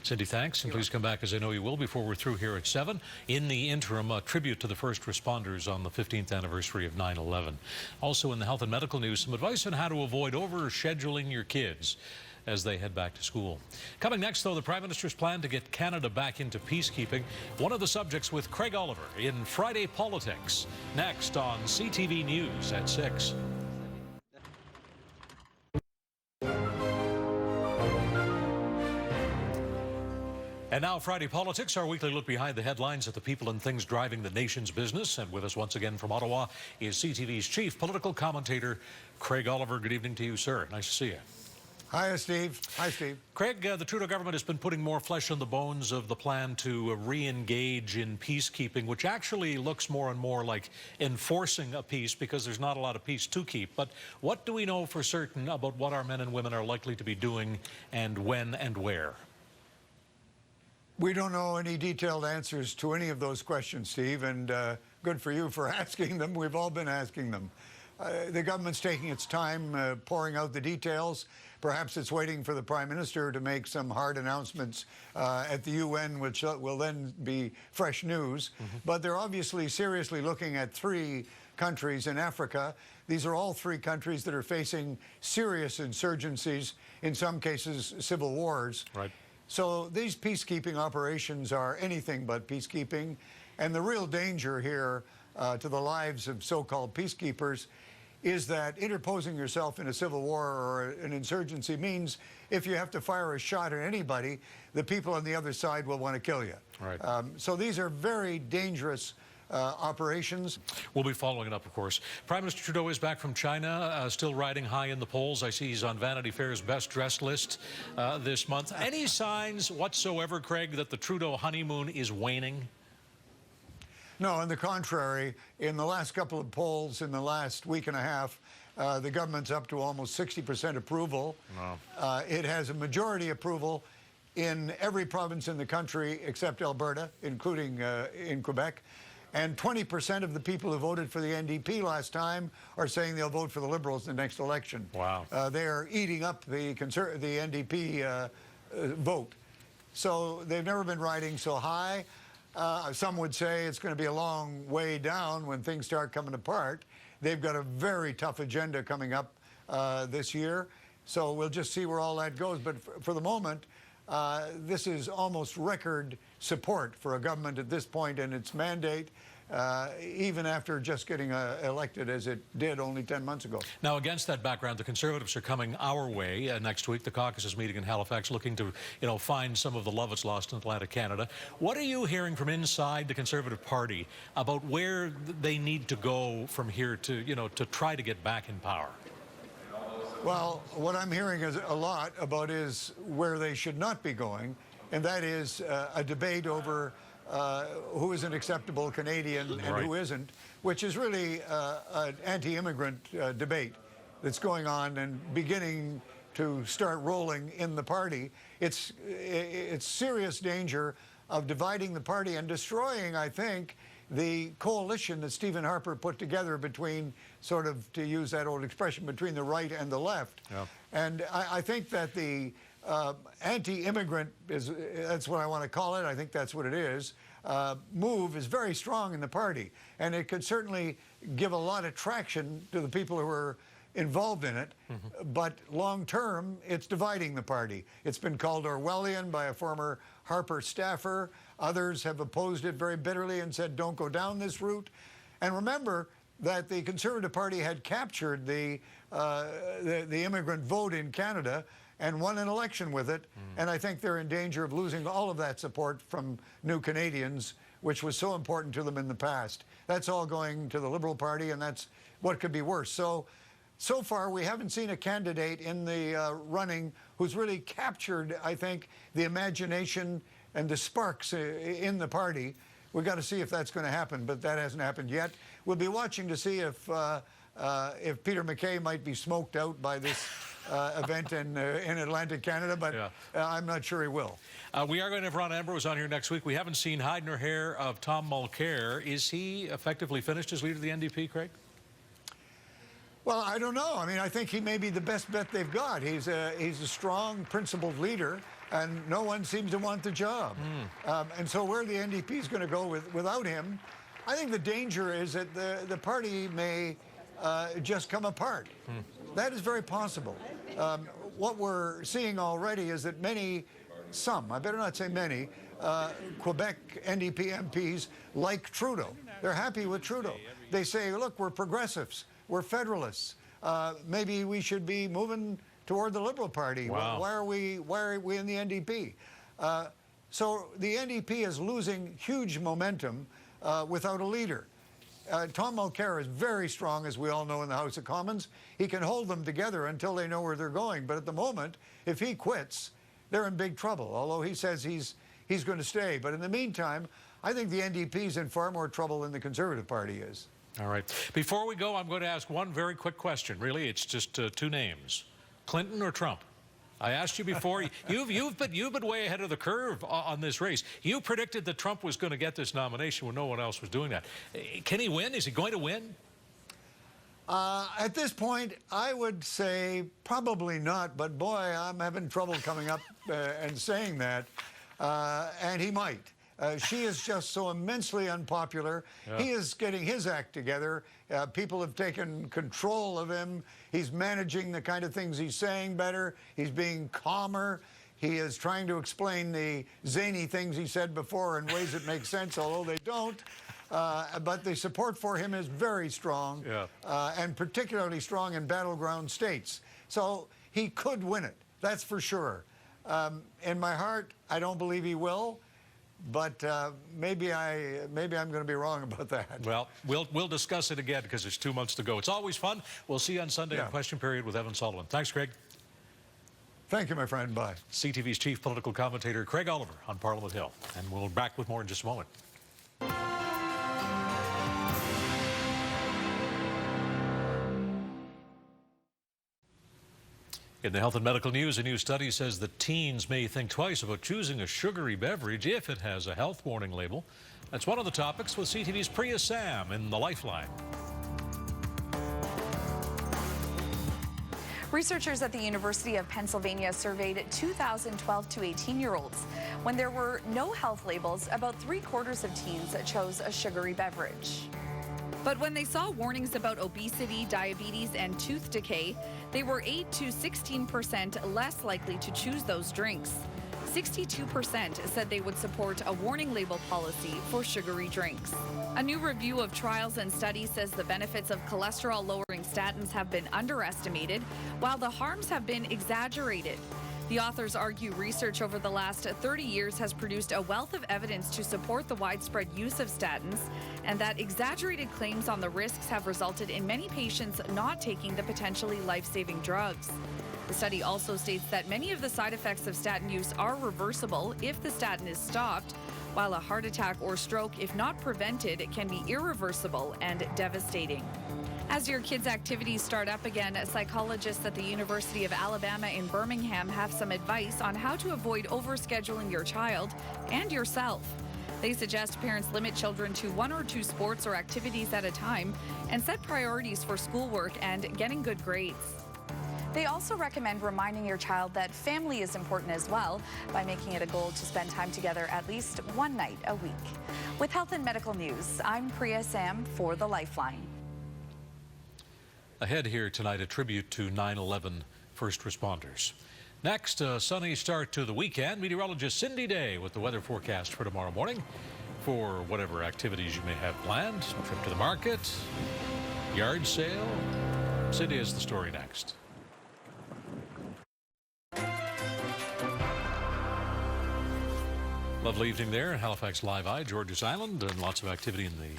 Cindy, thanks, and please come back, as I know you will, before we're through here at 7. In the interim, a tribute to the first responders on the 15th anniversary of 9/11. Also in the health and medical news, some advice on how to avoid over-scheduling your kids as they head back to school. Coming next, though, the Prime Minister's plan to get Canada back into peacekeeping. One of the subjects with Craig Oliver in Friday Politics. Next on CTV News at 6. And now Friday Politics, our weekly look behind the headlines at the people and things driving the nation's business. And with us once again from Ottawa is CTV's chief political commentator, Craig Oliver. Good evening to you, sir. Nice to see you. Hi, Steve. Hi, Steve. Craig, the Trudeau government has been putting more flesh on the bones of the plan to re-engage in peacekeeping, which actually looks more and more like enforcing a peace because there's not a lot of peace to keep. But what do we know for certain about what our men and women are likely to be doing and when and where? We don't know any detailed answers to any of those questions, Steve, and good for you for asking them. We've all been asking them. the government's taking its time pouring out the details. Perhaps it's waiting for the Prime Minister to make some hard announcements at the UN, which will then be fresh news. But they're obviously seriously looking at 3 countries in Africa. These are all 3 countries that are facing serious insurgencies, in some cases civil wars. Right. So these peacekeeping operations are anything but peacekeeping. And the real danger here to the lives of so-called peacekeepers is that interposing yourself in a civil war or an insurgency means if you have to fire a shot at anybody, the people on the other side will want to kill you. Right. So these are very dangerous operations. We'll be following it up, of course. Prime Minister Trudeau is back from China, still riding high in the polls. I see he's on Vanity Fair's best dressed list this month. Any signs whatsoever, Craig, that the Trudeau honeymoon is waning? No, on the contrary, in the last couple of polls in the last week and a half, the government's up to almost 60% approval. Wow. It has a majority approval in every province in the country except Alberta, including in Quebec. And 20% of the people who voted for the NDP last time are saying they'll vote for the Liberals in the next election. Wow. They are eating up the NDP vote. So they've never been riding so high. Some would say it's going to be a long way down when things start coming apart. They've got a very tough agenda coming up this year, so we'll just see where all that goes. But for the moment, this is almost record support for a government at this point in its mandate, even after just getting elected as it did only 10 months ago. Now, against that background, the Conservatives are coming our way next week. The caucus is meeting in Halifax, looking to, find some of the love it's lost in Atlantic Canada. What are you hearing from inside the Conservative Party about where they need to go from here to, to try to get back in power? Well, what I'm hearing a lot about is where they should not be going, and that is a debate over who is an acceptable Canadian and who isn't, which is really an anti-immigrant debate that's going on and beginning to start rolling in the party. It's serious danger of dividing the party and destroying, I think, the coalition that Stephen Harper put together between, sort of, to use that old expression, between the right and the left. Yeah. And I think that the anti-immigrant, that's what I want to call it, I think that's what it is, move is very strong in the party. And it could certainly give a lot of traction to the people who are involved in it, but long term, it's dividing the party. It's been called Orwellian by a former Harper staffer. Others have opposed it very bitterly and said, don't go down this route. And remember that the Conservative Party had captured the immigrant vote in Canada and won an election with it. And I think they're in danger of losing all of that support from New Canadians, which was so important to them in the past. That's all going to the Liberal Party, and that's what could be worse. So far, we haven't seen a candidate in the running who's really captured, I think, the imagination and the sparks in the party. We've got to see if that's going to happen, but that hasn't happened yet. We'll be watching to see if Peter MacKay might be smoked out by this event in Atlantic Canada, but I'm not sure he will. We are going to have Ron Ambrose on here next week. We haven't seen hide nor hair of Tom Mulcair. Is he effectively finished as leader of the NDP, Craig? Well, I don't know. I mean, I think he may be the best bet they've got. He's a strong, principled leader, and no one seems to want the job. And so where the NDP is going to go without him, I think the danger is that the party may just come apart. That is very possible. What we're seeing already is that some, I better not say many, Quebec NDP MPs like Trudeau. They're happy with Trudeau. They say, look, we're progressives. We're federalists. Maybe we should be moving toward the Liberal Party. Wow. Why are we in the NDP? So the NDP is losing huge momentum without a leader. Tom Mulcair is very strong, as we all know, in the House of Commons. He can hold them together until they know where they're going. But at the moment, if he quits, they're in big trouble, although he says he's going to stay. But in the meantime, I think the NDP is in far more trouble than the Conservative Party is. All right. Before we go, I'm going to ask one very quick question. Really, it's just 2 names. Clinton or Trump? I asked you before. You've been way ahead of the curve on this race. You predicted that Trump was going to get this nomination when no one else was doing that. Can he win? Is he going to win? At this point, I would say probably not, but boy, I'm having trouble coming up and saying that, and he might. She is just so immensely unpopular. Yeah. He is getting his act together. People have taken control of him. He's managing the kind of things he's saying better. He's being calmer. He is trying to explain the zany things he said before in ways that make sense, although they don't. But the support for him is very strong, and particularly strong in battleground states. So he could win it, that's for sure. In my heart, I don't believe he will, but maybe I'm going to be wrong about that. Well, we'll discuss it again because there's 2 months to go. It's always fun. We'll see you on Sunday in Question Period with Evan Sullivan. Thanks, Craig. Thank you, my friend. Bye. CTV's chief political commentator, Craig Oliver, on Parliament Hill. And we'll be back with more in just a moment. In the health and medical news, a new study says that teens may think twice about choosing a sugary beverage if it has a health warning label. That's one of the topics with CTV's Priya Sam in the Lifeline. Researchers at the University of Pennsylvania surveyed 2,012 to 18-year-olds. When there were no health labels, about 3/4 of teens chose a sugary beverage. But when they saw warnings about obesity, diabetes, and tooth decay, they were 8 to 16% less likely to choose those drinks. 62% said they would support a warning label policy for sugary drinks. A new review of trials and studies says the benefits of cholesterol-lowering statins have been underestimated, while the harms have been exaggerated. The authors argue research over the last 30 years has produced a wealth of evidence to support the widespread use of statins, and that exaggerated claims on the risks have resulted in many patients not taking the potentially life-saving drugs. The study also states that many of the side effects of statin use are reversible if the statin is stopped, while a heart attack or stroke, if not prevented, can be irreversible and devastating. As your kids' activities start up again, psychologists at the University of Alabama in Birmingham have some advice on how to avoid overscheduling your child and yourself. They suggest parents limit children to 1 or 2 sports or activities at a time and set priorities for schoolwork and getting good grades. They also recommend reminding your child that family is important as well by making it a goal to spend time together at least one night a week. With health and medical news, I'm Priya Sam for The Lifeline. Ahead here tonight, a tribute to 9/11 first responders. Next, a sunny start to the weekend. Meteorologist Cindy Day with the weather forecast for tomorrow morning for whatever activities you may have planned. Trip to the market, yard sale. Cindy has the story next. Lovely evening there in Halifax Live Eye, Georges Island, and lots of activity in the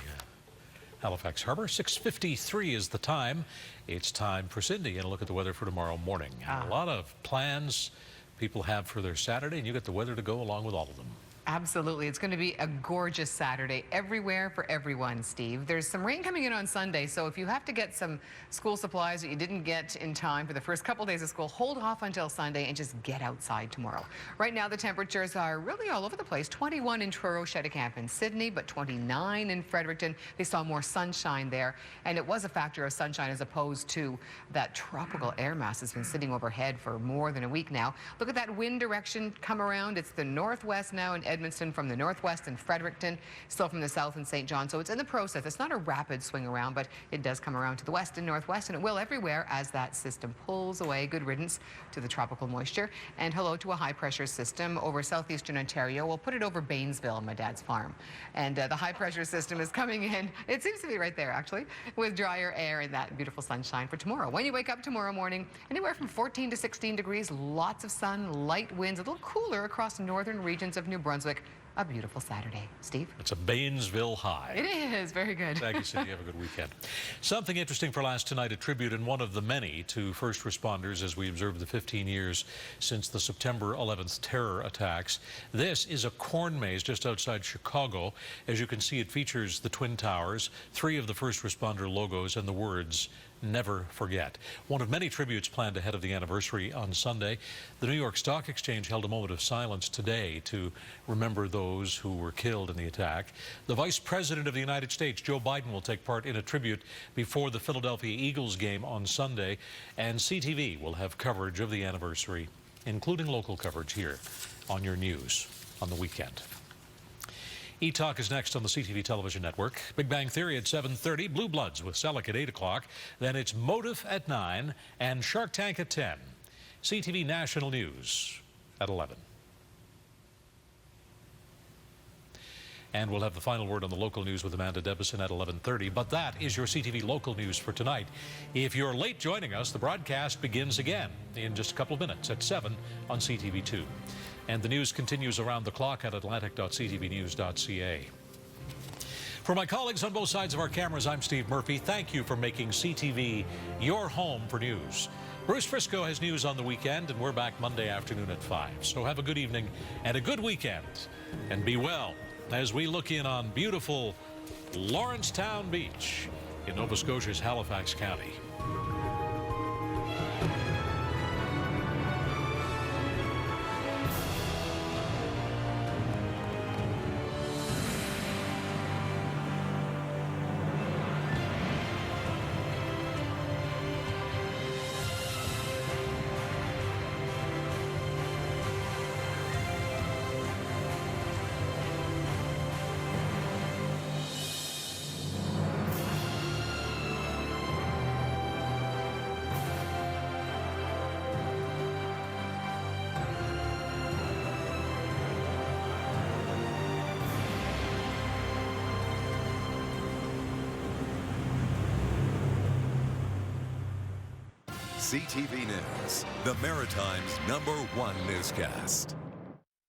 Halifax Harbor. 6:53 is the time. It's time for Cindy and a look at the weather for tomorrow morning. A lot of plans people have for their Saturday, and you get the weather to go along with all of them. Absolutely. It's going to be a gorgeous Saturday everywhere for everyone, Steve. There's some rain coming in on Sunday, so if you have to get some school supplies that you didn't get in time for the first couple days of school, hold off until Sunday and just get outside tomorrow. Right now, the temperatures are really all over the place. 21 in Truro, Cheticamp, and Sydney, but 29 in Fredericton. They saw more sunshine there, and it was a factor of sunshine as opposed to that tropical air mass that's been sitting overhead for more than a week now. Look at that wind direction come around. It's the northwest now in Edmonton, from the northwest in Fredericton, still from the south in St. John. So it's in the process. It's not a rapid swing around, but it does come around to the west and northwest, and it will everywhere as that system pulls away. Good riddance to the tropical moisture. And hello to a high pressure system over southeastern Ontario. We'll put it over Banesville, my dad's farm. And the high pressure system is coming in. It seems to be right there, actually, with drier air and that beautiful sunshine for tomorrow. When you wake up tomorrow morning, anywhere from 14 to 16 degrees, lots of sun, light winds, a little cooler across the northern regions of New Brunswick. A beautiful Saturday. Steve? It's a Banesville high. It is. Very good. Thank you, Cindy. Have a good weekend. Something interesting for last tonight, a tribute and one of the many to first responders as we observe the 15 years since the September 11th terror attacks. This is a corn maze just outside Chicago. As you can see, it features the Twin Towers, 3 of the first responder logos, and the words, never forget. One of many tributes planned ahead of the anniversary on Sunday. The New York Stock Exchange held a moment of silence today to remember those who were killed in the attack. The Vice President of the United States, Joe Biden, will take part in a tribute before the Philadelphia Eagles game on Sunday, and CTV will have coverage of the anniversary, including local coverage here on your news on the weekend. E-Talk is next on the CTV television network. Big Bang Theory at 7:30, Blue Bloods with Selleck at 8 o'clock. Then it's Motive at 9 and Shark Tank at 10. CTV National News at 11. And we'll have the final word on the local news with Amanda Debison at 11:30. But that is your CTV local news for tonight. If you're late joining us, the broadcast begins again in just a couple of minutes at 7 on CTV2. And the news continues around the clock at atlantic.ctvnews.ca. For my colleagues on both sides of our cameras, I'm Steve Murphy. Thank you for making CTV your home for news. Bruce Frisco has news on the weekend, and we're back Monday afternoon at 5. So have a good evening and a good weekend. And be well as we look in on beautiful Lawrencetown Beach in Nova Scotia's Halifax County. CTV News, the Maritime's #1 newscast.